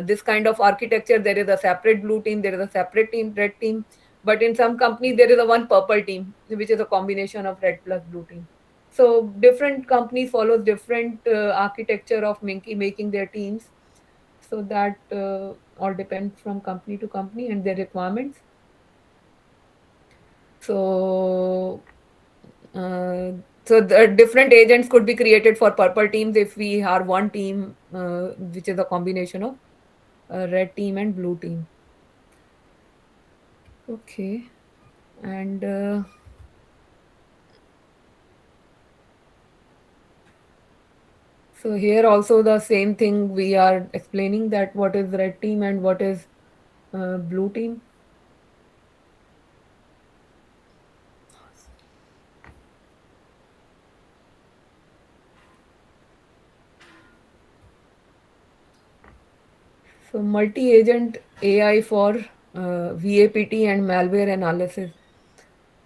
this kind of architecture. There is a separate blue team, there is a separate team, red team. But in some companies, there is a one purple team, which is a combination of red plus blue team. So different companies follow different architecture of making their teams. So that all depends from company to company and their requirements. So uh, so the different agents could be created for purple teams if we are one team, which is a combination of red team and blue team. Okay, and so here also the same thing we are explaining, that what is red team and what is blue team. So multi-agent AI for VAPT and malware analysis.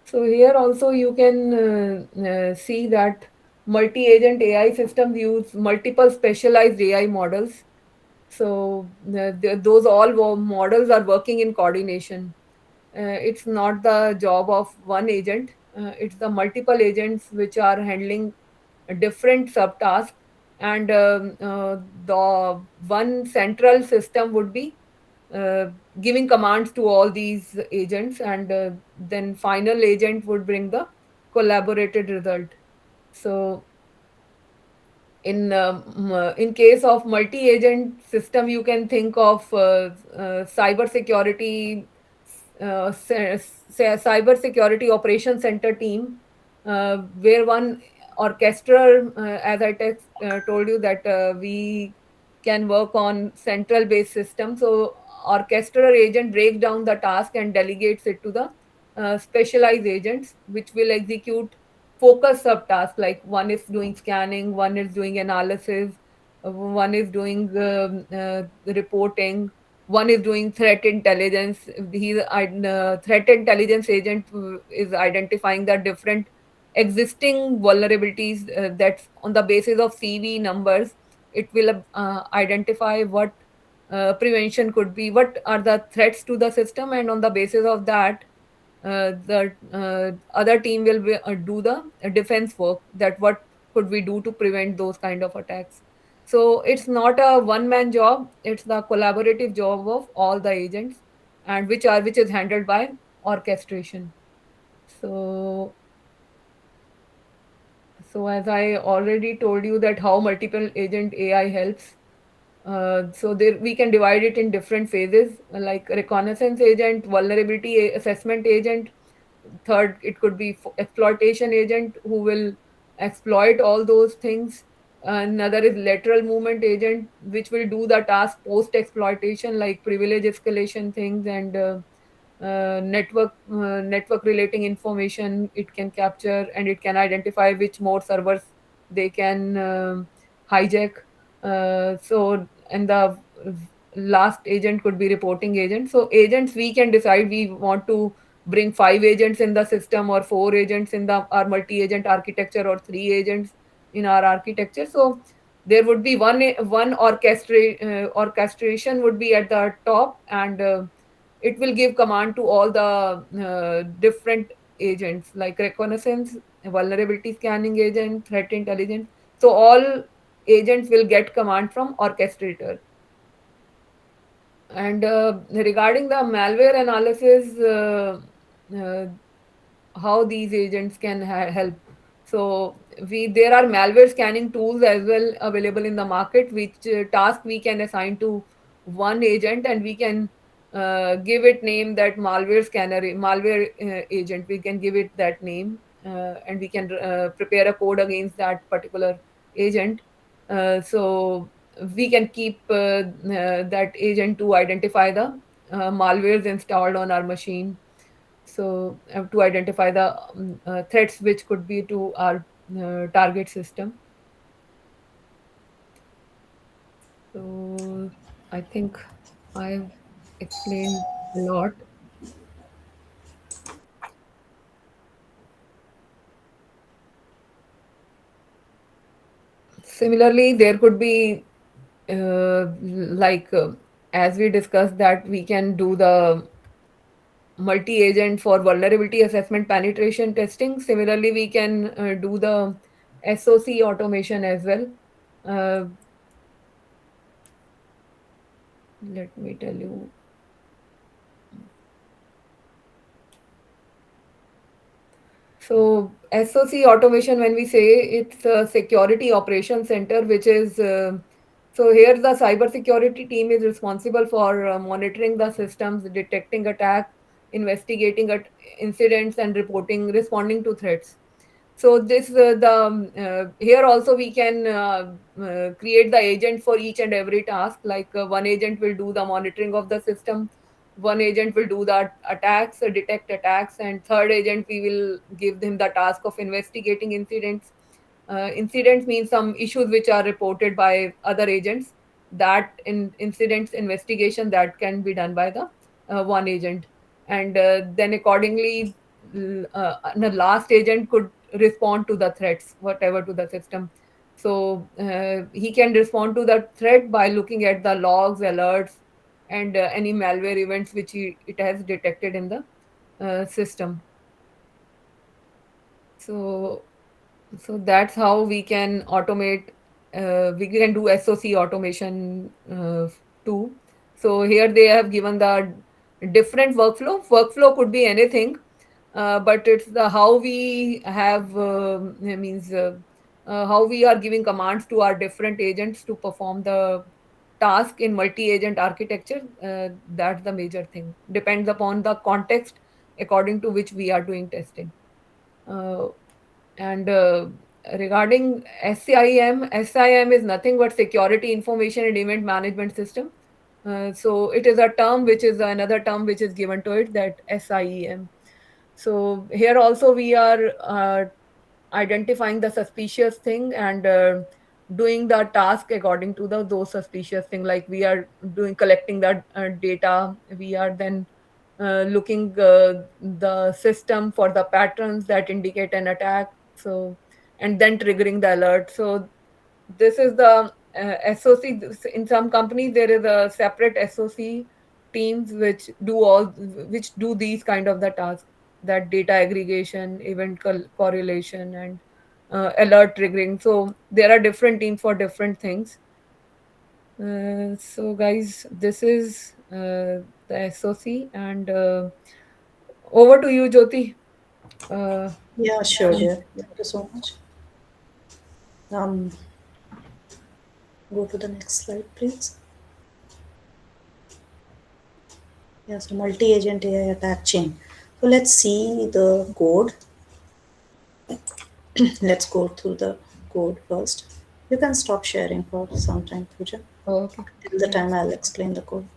So here also you can see that multi-agent AI systems use multiple specialized AI models. So those models are working in coordination. It's not the job of one agent. It's the multiple agents which are handling different subtasks, and the one central system would be giving commands to all these agents, and then final agent would bring the collaborated result. So in case of multi-agent system, you can think of cyber security, cyber security operation center team, where one orchestra, as I told you, that we can work on central based system. So orchestra agent breaks down the task and delegates it to the specialized agents, which will execute focus subtasks, like one is doing scanning, one is doing analysis, one is doing reporting, one is doing threat intelligence. Threat intelligence agent is identifying the different existing vulnerabilities, that's on the basis of CV numbers. It will identify what prevention could be, what are the threats to the system, and on the basis of that, the other team will do the defense work, that what could we do to prevent those kind of attacks. So it's not a one man job, it's the collaborative job of all the agents, and which is handled by orchestration. So as I already told you that how multiple agent AI helps. So there we can divide it in different phases, like reconnaissance agent, vulnerability assessment agent. Third, it could be exploitation agent who will exploit all those things. Another is lateral movement agent, which will do the task post exploitation, like privilege escalation things, and network relating information it can capture, and it can identify which more servers they can hijack. And the last agent could be reporting agent. So agents, we can decide we want to bring 5 agents in the system, or 4 agents in the our multi-agent architecture, or 3 agents in our architecture. So there would be one orchestration would be at the top, and it will give command to all the different agents, like reconnaissance, vulnerability scanning agent, threat intelligence. So all agents will get command from orchestrator. And regarding the malware analysis, uh, how these agents can help. So we there are malware scanning tools as well available in the market, which task we can assign to one agent, and we can give it name that malware agent. We can give it that name, and we can prepare a code against that particular agent. So we can keep that agent to identify the malwares installed on our machine, so to identify the threats which could be to our target system. So I think I've explained a lot. Similarly, there could be like as we discussed, that we can do the multi-agent for vulnerability assessment penetration testing. Similarly, we can do the SOC automation as well. Uh, Let me tell you. So SOC automation, when we say, it's a security operations center, which is so here the cybersecurity team is responsible for monitoring the systems, detecting attack, investigating incidents, and responding to threats. So this the here also we can create the agent for each and every task. Like one agent will do the monitoring of the system, one agent will do the attacks, detect attacks, and third agent we will give them the task of investigating incidents. Incidents means some issues which are reported by other agents. That in incidents investigation, that can be done by the one agent, and then accordingly, the last agent could respond to the threats, whatever to the system. So he can respond to the threat by looking at the logs, alerts, and any malware events which it has detected in the system. So that's how we can automate. We can do SOC automation too. So here they have given the different workflow. Workflow could be anything, but it's the how we have means how we are giving commands to our different agents to perform the task in multi-agent architecture. That's the major thing. Depends upon the context according to which we are doing testing. Uh, and regarding SIM is nothing but Security Information and Event Management System. So it is a term which is another term which is given to it, that SIEM. So here also we are identifying the suspicious thing and doing the task according to those suspicious thing. Like we are doing collecting that data. We are then looking the system for the patterns that indicate an attack. So and then triggering the alert. So this is the SOC. In some companies, there is a separate SOC teams which do these kind of the tasks, that data aggregation, event correlation, and alert triggering. So there are different teams for different things. So guys, this is the SOC, and over to you, Jyoti. Uh, Yeah, sure, dear. Thank you so much. Um, Go to the next slide, please. Yeah, so multi-agent AI attack chain. So let's see the code. Let's go through the code first. You can stop sharing for some time, Pooja. okay. Till the Yeah. time I'll explain the code.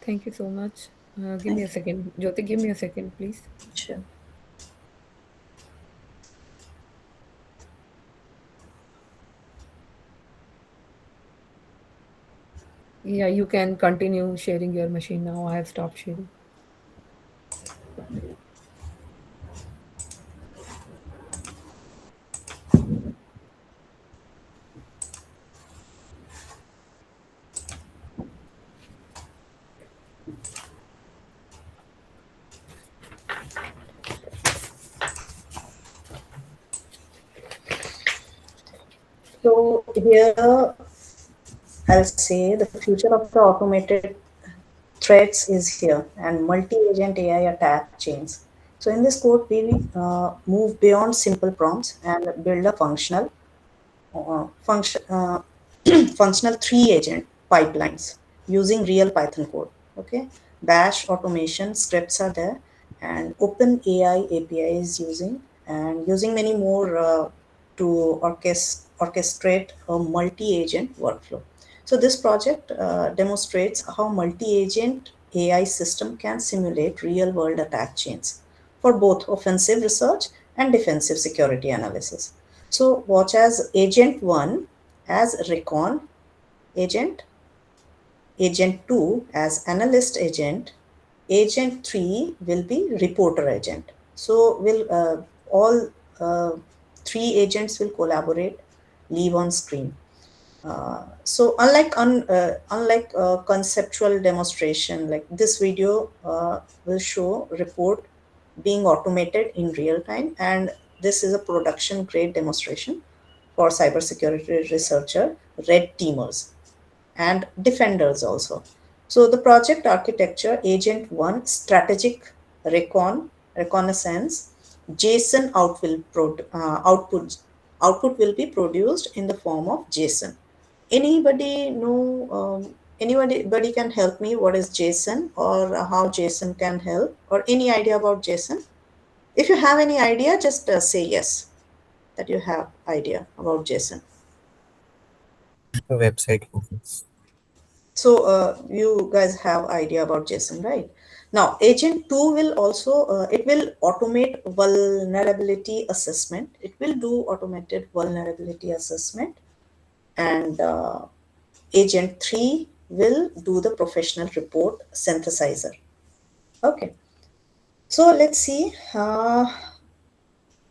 Thank you so much. Give me Thank a second. Jyoti, give me a second, please. you. Sure. Yeah, you can continue sharing your machine now. I have stopped sharing. So here I'll say the future of the automated threats is here, and multi-agent AI attack chains. So in this code, we move beyond simple prompts and build a function, functional three-agent pipelines using real Python code. Okay, Bash automation scripts are there, and Open AI API is using many more to orchestrate a multi-agent workflow. So this project demonstrates how multi-agent AI system can simulate real-world attack chains for both offensive research and defensive security analysis. So watch as agent 1 as recon agent, agent 2 as analyst agent, agent 3 will be reporter agent. So will all three agents will collaborate, leave on screen. So unlike conceptual demonstration, like this video will show report being automated in real time, and this is a production grade demonstration for cybersecurity researcher, red teamers, and defenders also. So the project architecture: agent 1 strategic reconnaissance, JSON output will be produced in the form of JSON. Anybody know, anybody can help me what is JSON, or how JSON can help, or any idea about JSON? If you have any idea, just say yes, that you have idea about JSON. The website cookies. So you guys have idea about JSON, right? Now, agent 2 will also, it will automate vulnerability assessment. It will do automated vulnerability assessment. And agent 3 will do the professional report synthesizer. Okay. So let's see.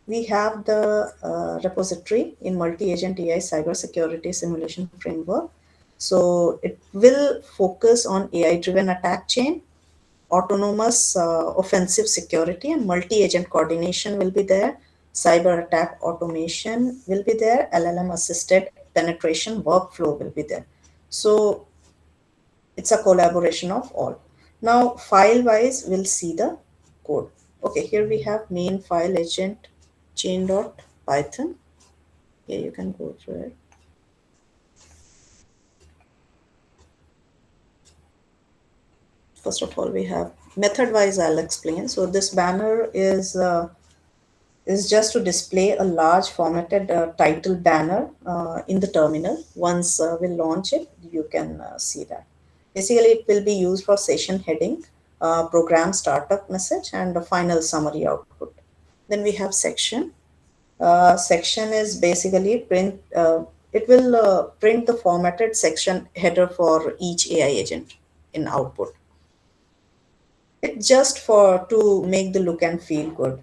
We have the repository in multi-agent AI cybersecurity simulation framework. So it will focus on AI-driven attack chain, autonomous offensive security, and multi-agent coordination will be there. Cyber attack automation will be there. LLM assisted penetration workflow will be there. So It's a collaboration of all. Now, file-wise, we'll see the code. Okay, here we have main file agent chain.python. Here you can go through it. First of all, we have method-wise. I'll explain. So this banner is just to display a large formatted title banner in the terminal. Once we launch it, you can see that. Basically, it will be used for session heading, program startup message, and a final summary output. Then we have section. Section is basically print. It will print the formatted section header for each AI agent in output. It's just for to make the look and feel good.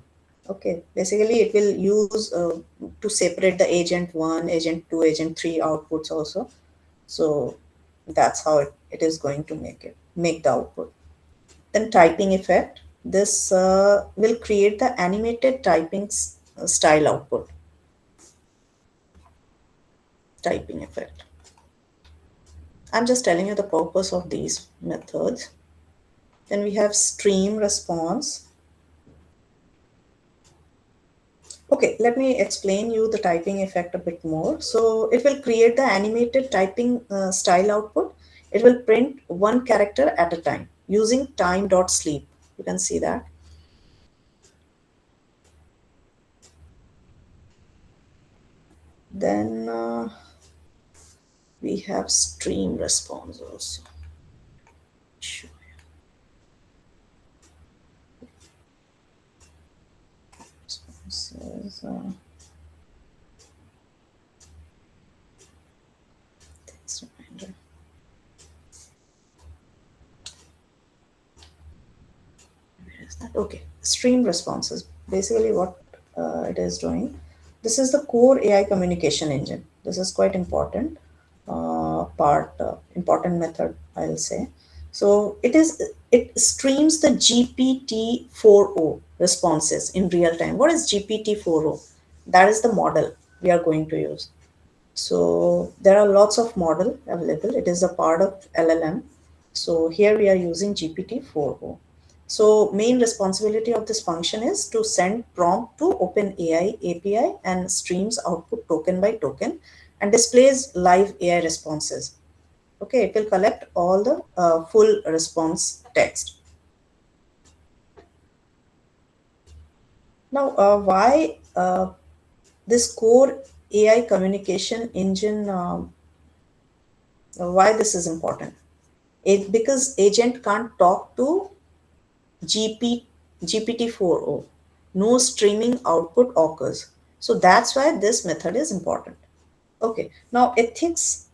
Okay, basically it will use to separate the agent 1, agent 2, agent 3 outputs also. So that's how it is going to make the output. Then typing effect. This will create the animated typing style output. Typing effect. I'm just telling you the purpose of these methods. Then we have stream response. Okay, let me explain you the typing effect a bit more. So it will create the animated typing style output. It will print one character at a time using time.sleep. You can see that. Then we have stream response also. Sure. Responses, text reminder. Where is that? Okay, stream responses. Basically, what it is doing. This is the core AI communication engine. This is quite important important method, I'll say. So it streams the GPT-4o responses in real time. What is GPT-4o? That is the model we are going to use. So there are lots of model available. It is a part of LLM. So here we are using GPT-4o. So main responsibility of this function is to send prompt to OpenAI API and streams output token by token and displays live AI responses. Okay, it will collect all the full response text. Now, why this core AI communication engine, why this is important? Because agent can't talk to GPT-4o. No streaming output occurs. So that's why this method is important. Okay, now ethics.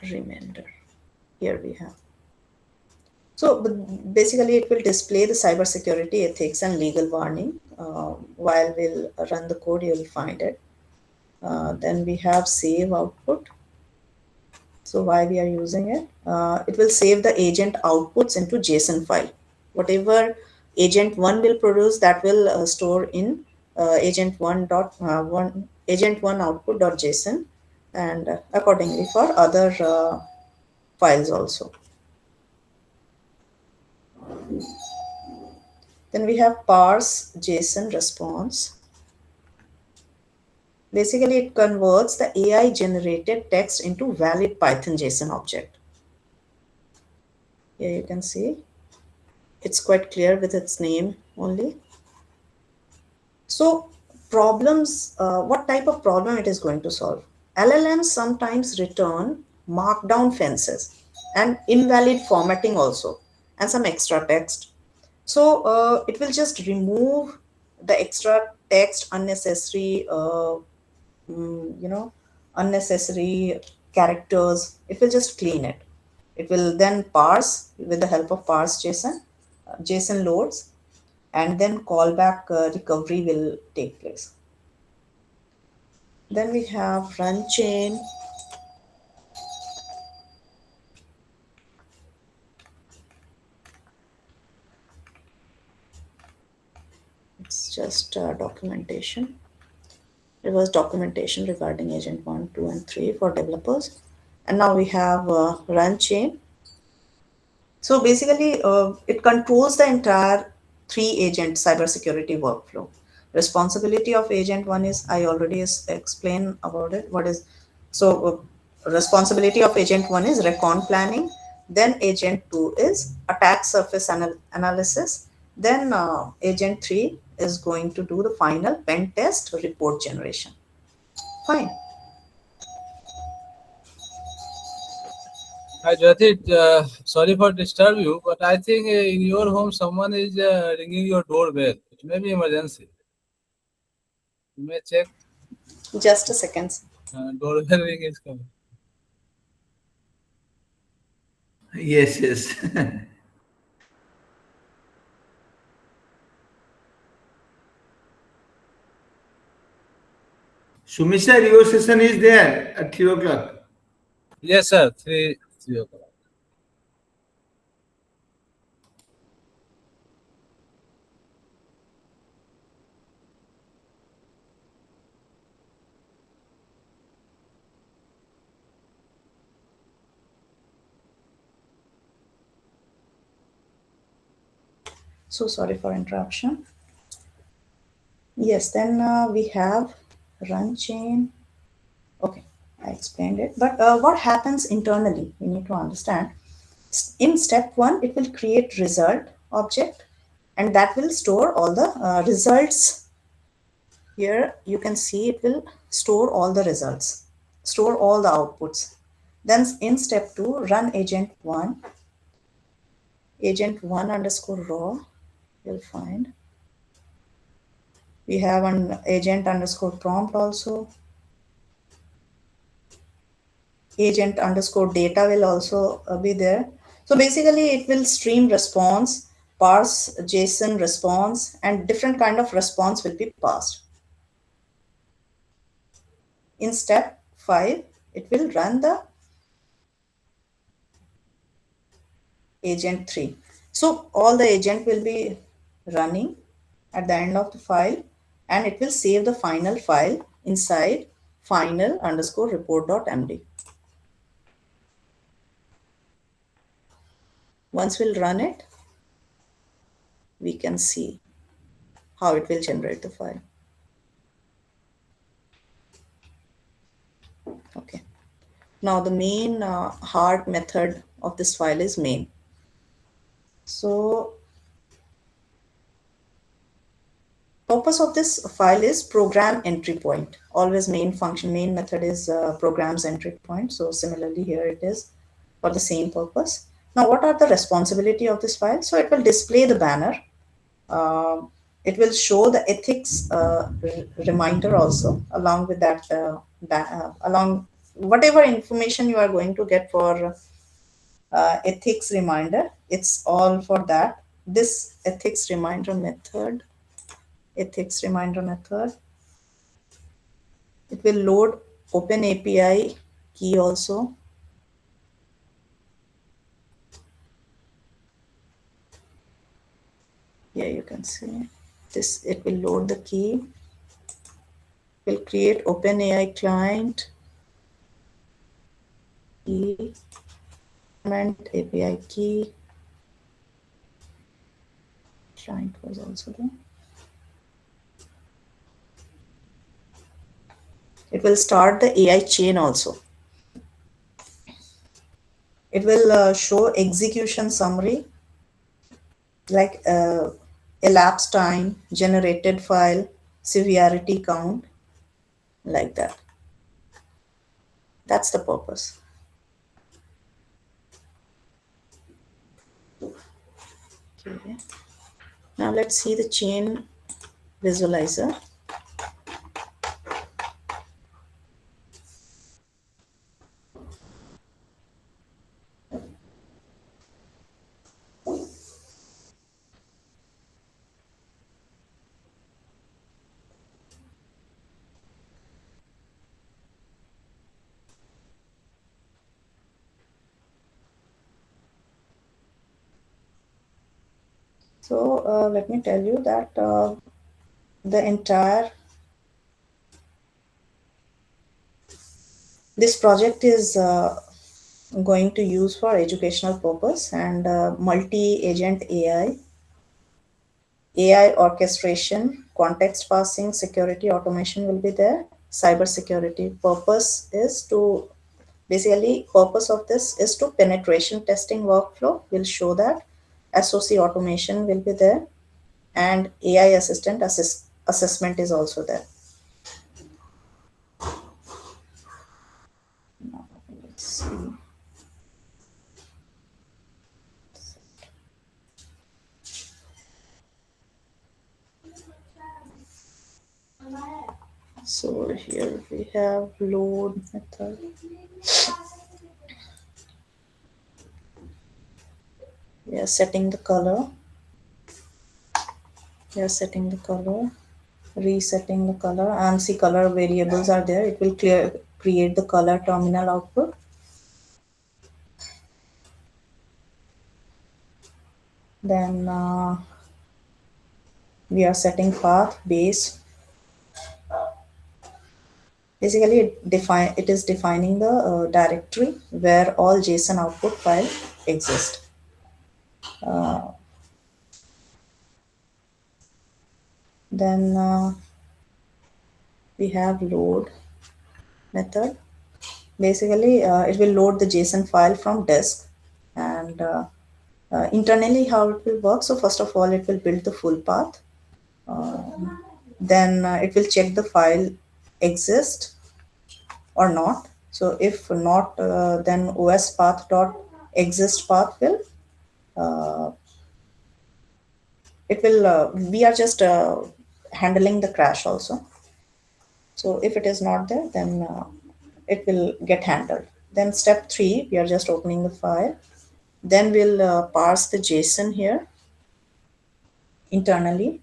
Remainder. Here we have. So basically it will display the cybersecurity ethics and legal warning. While we'll run the code, you'll find it. Then we have save output. So why we are using it? It will save the agent outputs into JSON file. Whatever agent 1 will produce, that will store in agent1 output.json, and accordingly for other files also. Then we have parse JSON response. Basically, it converts the AI generated text into valid Python JSON object. Here you can see it's quite clear with its name only. So problems, what type of problem it is going to solve? LLMs sometimes return markdown fences and invalid formatting also, and some extra text. So it will just remove the extra text, unnecessary, unnecessary characters. It will just clean it. It will then parse with the help of parse JSON, JSON loads, and then callback recovery will take place. Then we have run chain. It's just documentation. It was documentation regarding agent 1, 2, and 3 for developers. And now we have run chain. So basically, it controls the entire 3-agent cybersecurity workflow. Responsibility of agent 1 is, I already explained about it. What is, so responsibility of agent 1 is recon planning. Then agent 2 is attack surface analysis. Then agent 3 is going to do the final pen test report generation. Fine. Hi, Jyoti. Sorry for disturb you, but I think in your home someone is ringing your doorbell. It may be emergency. You may check. Just a second. Doorbell ring is coming. Yes, yes. Sumit sir, your session is there at 3 o'clock. Yes, sir. 3 o'clock. So sorry for interruption. Yes, then we have run chain. Okay, I explained it. But what happens internally? We need to understand. In step 1, it will create result object, and that will store all the results. Here you can see it will store all the results, store all the outputs. Then in step 2, run agent 1, agent 1 underscore raw, you'll find. We have an agent underscore prompt also. Agent underscore data will also be there. So basically it will stream response, parse JSON response, and different kind of response will be passed. In step 5, it will run the agent 3. So all the agent will be running at the end of the file, and it will save the final file inside final underscore report.md. Once we'll run it, we can see how it will generate the file. Okay. Now the main hard method of this file is main. So purpose of this file is program entry point. Always main function, main method is programs entry point. So similarly here it is for the same purpose. Now what are the responsibility of this file? So it will display the banner. It will show the ethics reminder also along with that, along whatever information you are going to get for ethics reminder. It's all for that. This ethics reminder method, it will load OpenAPI key also. Here you can see this, it will load the key, will create OpenAI client key, API key, client was also there. It will start the AI chain also. It will show execution summary, like elapsed time, generated file, severity count, like that. That's the purpose. Okay. Now let's see the chain visualizer. So let me tell you that the entire This project is going to use for educational purpose and multi-agent AI orchestration, context passing, security automation will be there. Cyber security purpose is to basically purpose of this is to penetration testing workflow will show that SOC automation will be there and AI assistant assessment is also there. Now, let's see. So here we have load method. We are setting the color. We are setting the color, resetting the color. ANSI color variables are there. It will create the color terminal output. Then we are setting path base. Basically, it is defining the directory where all JSON output file exist. Then we have load method. Basically, it will load the JSON file from disk and internally how it will work. So first of all, it will build the full path. Then it will check the file exists or not. So if not, then os path dot exist path will it will we are just handling the crash also. So if it is not there, then it will get handled. Then step 3, we are just opening the file. Then we'll parse the JSON here internally.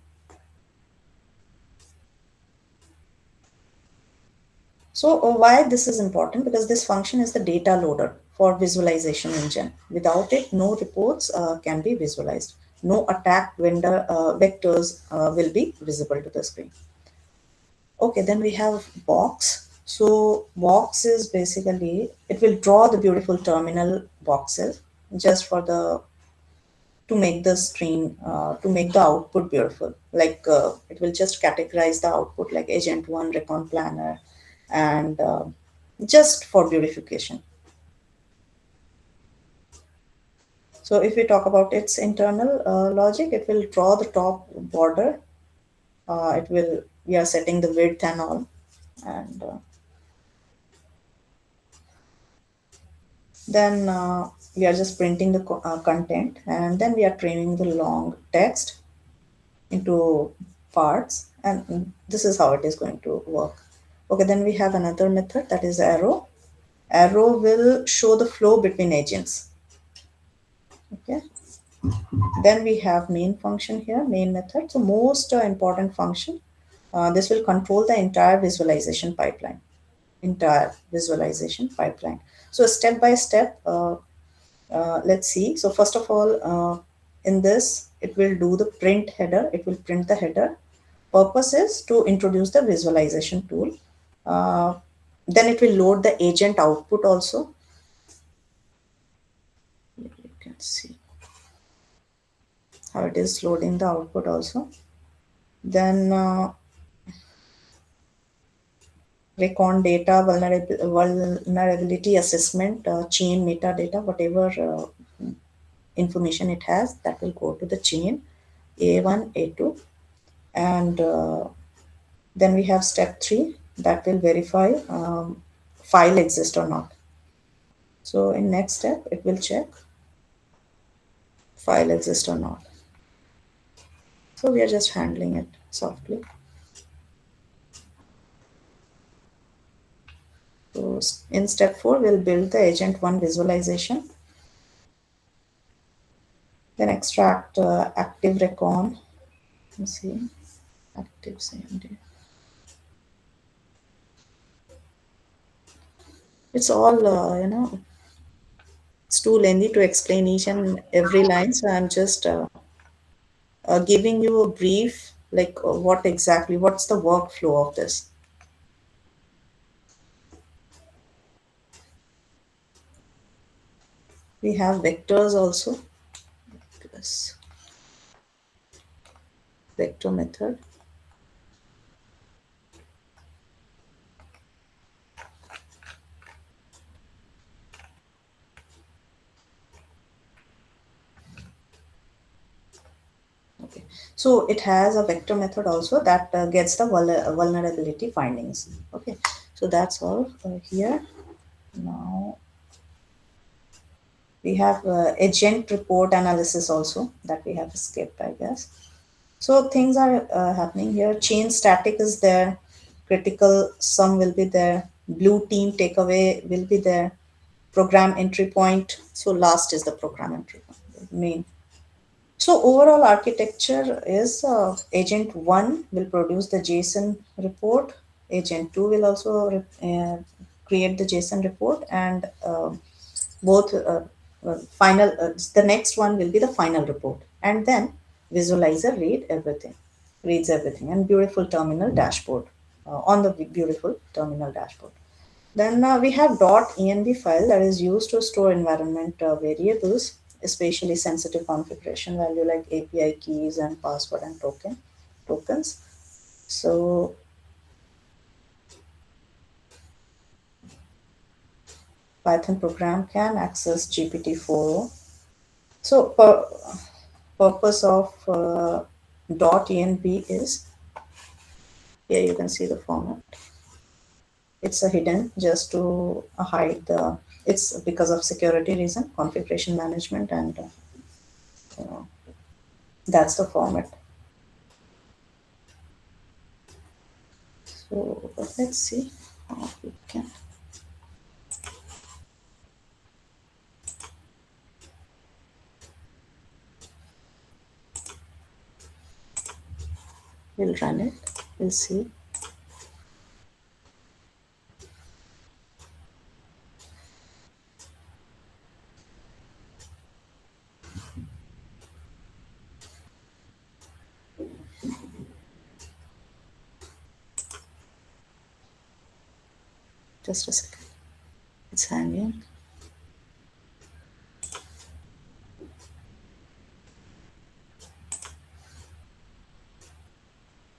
So why this is important? Because this function is the data loader for visualization engine. Without it, no reports can be visualized. No attack vectors will be visible to the screen. Okay, then we have box. So box is basically, it will draw the beautiful terminal boxes just for the to make the screen to make the output beautiful. Like it will just categorize the output like agent 1 recon planner and just for beautification. So if we talk about its internal logic, it will draw the top border. We are setting the width and all, and then we are just printing the content, and then we are trimming the long text into parts, and this is how it is going to work. Okay, then we have another method, that is arrow. Arrow will show the flow between agents. Okay, then we have main function here, main method. So most important function, this will control the entire visualization pipeline. So step by step, let's see. So first of all, in this, it will do the print header. It will print the header. Purpose is to introduce the visualization tool. Then it will load the agent output also. You can see how it is loading the output also. Then recon data, vulnerability assessment, chain metadata, whatever information it has, that will go to the chain A1, A2. And then we have step 3, that will verify file exists or not. So in next step, it will check file exists or not. So we are just handling it softly. So in step 4, we'll build the agent 1 visualization. Then extract active recon. Let's see, active CMD. It's all, it's too lengthy to explain each and every line. So I'm just giving you a brief, like what's the workflow of this. We have vectors also. Yes. Vector method. Okay, so it has a vector method also that gets the vulnerability findings. Okay, so that's all here. Now we have agent report analysis also that we have skipped, I guess. So things are happening here. Chain static is there. Critical sum will be there. Blue team takeaway will be there. Program entry point. So last is the program entry point, main. So overall architecture is agent 1 will produce the JSON report. Agent 2 will also create the JSON report, and both final the next one will be the final report, and then visualizer reads everything, and beautiful terminal dashboard on the beautiful terminal dashboard. Then we have .env file that is used to store environment variables, especially sensitive configuration value like API keys and password and tokens. So Python program can access GPT-4. So purpose of .env is, here you can see the format. It's a hidden just to hide the, it's because of security reason, configuration management, and you know, that's the format. So let's see how we can. We'll run it. We'll see. Just a second. It's hanging.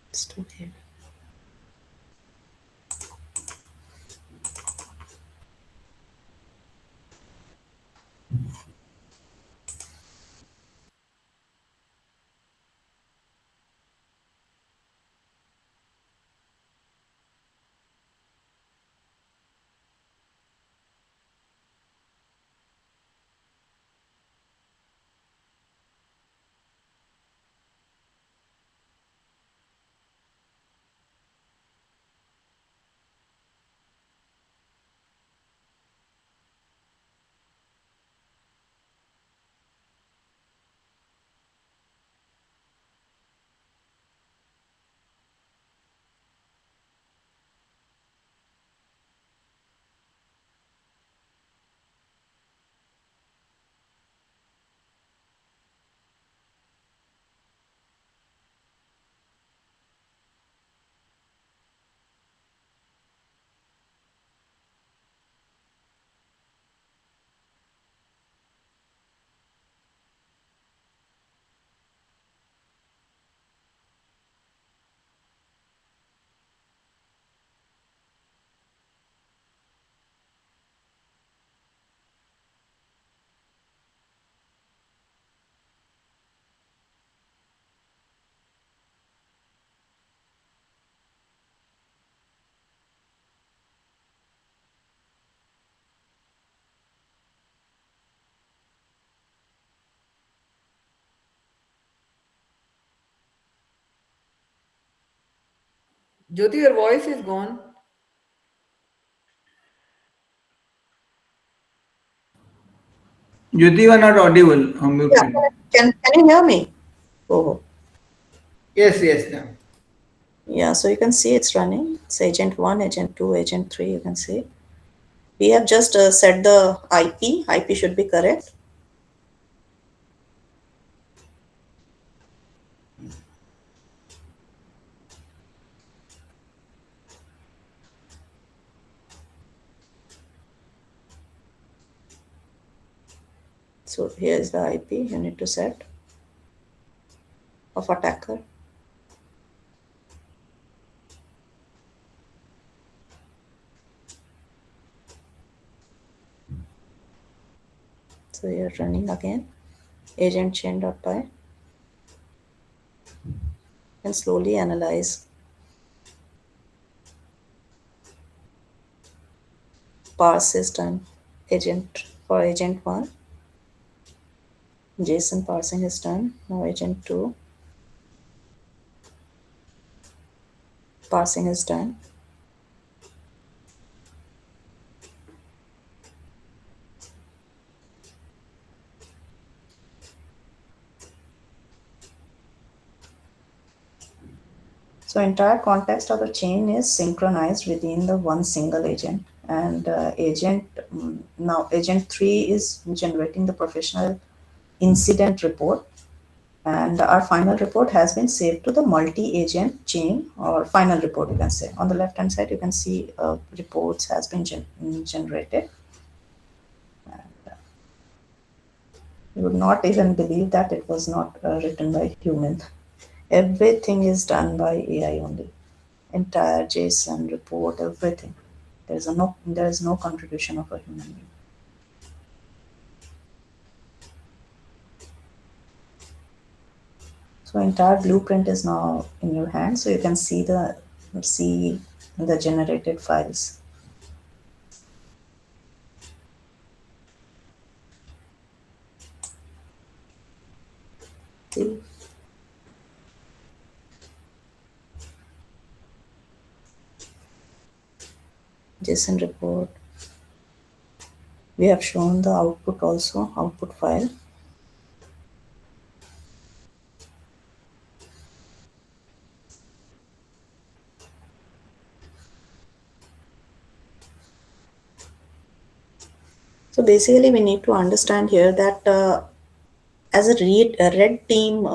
It's too heavy. Jyoti, your voice is gone. Jyoti, you are not audible or Yeah, muted. can you hear me? Oh, Yes, yes. Yeah. yeah. So you can see it's running. It's agent 1, agent 2, agent 3. You can see. We have just set the IP. IP should be correct. So here is the IP you need to set of attacker. So you're running again agent chain.py and slowly analyze. Parse is done. Agent for agent 1. JSON parsing is done. Now agent 2. Parsing is done. So entire context of the chain is synchronized within the one single agent. And now agent 3 is generating the professional incident report. And our final report has been saved to the multi-agent chain, or final report you can say. On the left hand side you can see reports has been generated. And, you would not even believe that it was not written by human. Everything is done by AI only. Entire JSON report, everything. There is no contribution of a human being. So entire blueprint is now in your hand, so you can see the generated files. See? JSON report. We have shown the output also, output file. So basically we need to understand here that as a red team,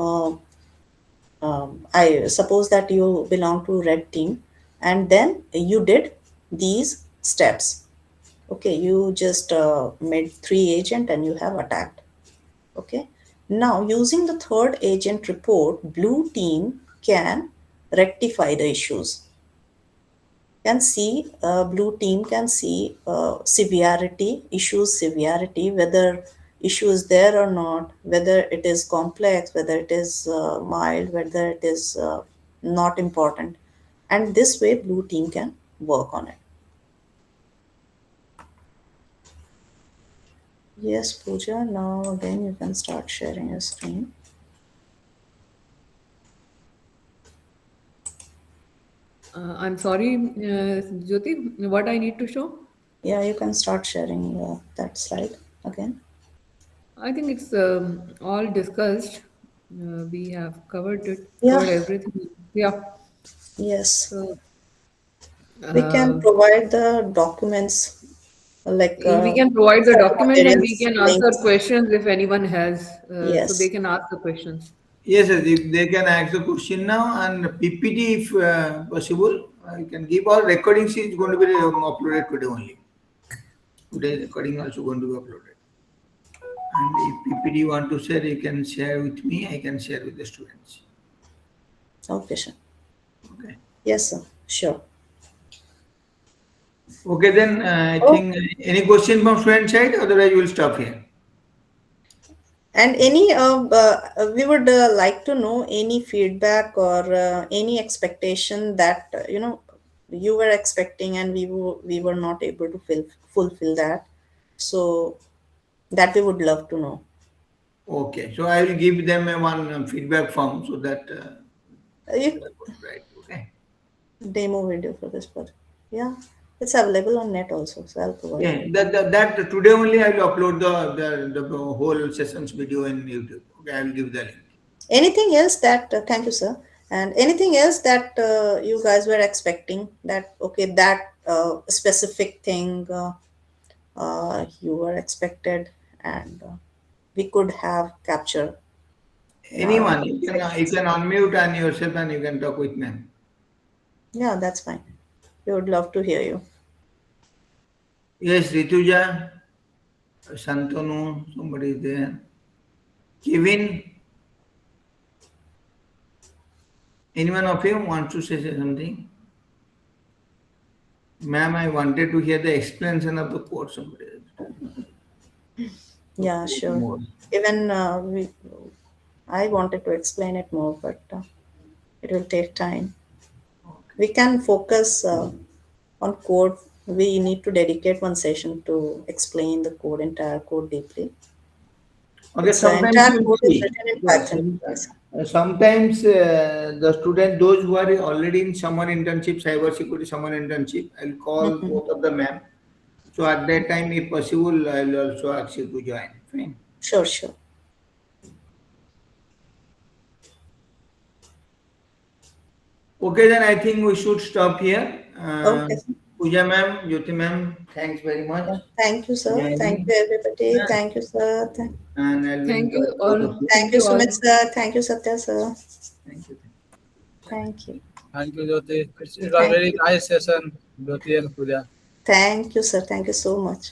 I suppose that you belong to red team and then you did these steps. Okay, you just made 3 agent and you have attacked. Okay, now using the third agent report, blue team can rectify the issues. Blue team can see severity, issues severity, whether issue is there or not, whether it is complex, whether it is mild, whether it is not important. And this way blue team can work on it. Yes, Pooja, now again you can start sharing your screen. I'm sorry, Jyoti, what I need to show? Yeah, you can start sharing that slide again. I think it's all discussed. We have covered it, Yeah. covered everything. Yeah. Yes, So we can provide the documents like we can provide the document and we materials, can answer links. questions if anyone has. So Yes. they can ask the questions. Yes, yes, if they can ask the question now, and PPT if possible, you can give. All recordings is going to be uploaded today only. Today recording also going to be uploaded. And if PPT want to share, you can share with me. I can share with the students. Okay, sure. Okay. Yes, sir. Sure. Okay, then I think any question from student side. Otherwise, we will stop here. And we would like to know any feedback or any expectation that you were expecting and we were not able to fulfill that. So that we would love to know. Okay, so I will give them one feedback form so that You, right. Okay. demo video for this project. Yeah, it's available on net also, so I'll provide Yeah, it. that today only I will upload the whole sessions video in YouTube. Okay, I will give the link. Anything else that thank you, sir, and anything else that you guys were expecting, that okay, that specific thing you were expected and we could have captured in our Anyone, you sessions. can unmute and yourself and you can talk with me. Yeah, that's fine. We would love to hear you. Yes, Rituja. Santanu, somebody is there. Kevin, anyone of you wants to say something? Ma'am, I wanted to hear the explanation of the code. Somebody else. Yeah, sure. More. Even I wanted to explain it more, but it will take time. We can focus on code. We need to dedicate one session to explain the code, entire code deeply. Okay, It's, sometimes entire you code is see, written in yes, Python. Yes. sometimes the student, those who are already in summer internship, cyber security summer internship, I'll call both of the ma'am. So at that time, if possible, I'll also ask you to join. Fine. Sure, sure. Okay, then I think we should stop here. Okay. Pooja ma'am, Jyoti ma'am, thanks very much. Yeah. Thank you, sir. Joining. Thank you, everybody. Yeah. Thank you, sir. And I'll Thank be you all. Thank you, all. Sumit, sir. Thank you, Satya, sir. Thank you. Thank you. Thank you, Jyoti. It was Thank very you. nice session, Jyoti and Pooja. Thank you, sir. Thank you so much.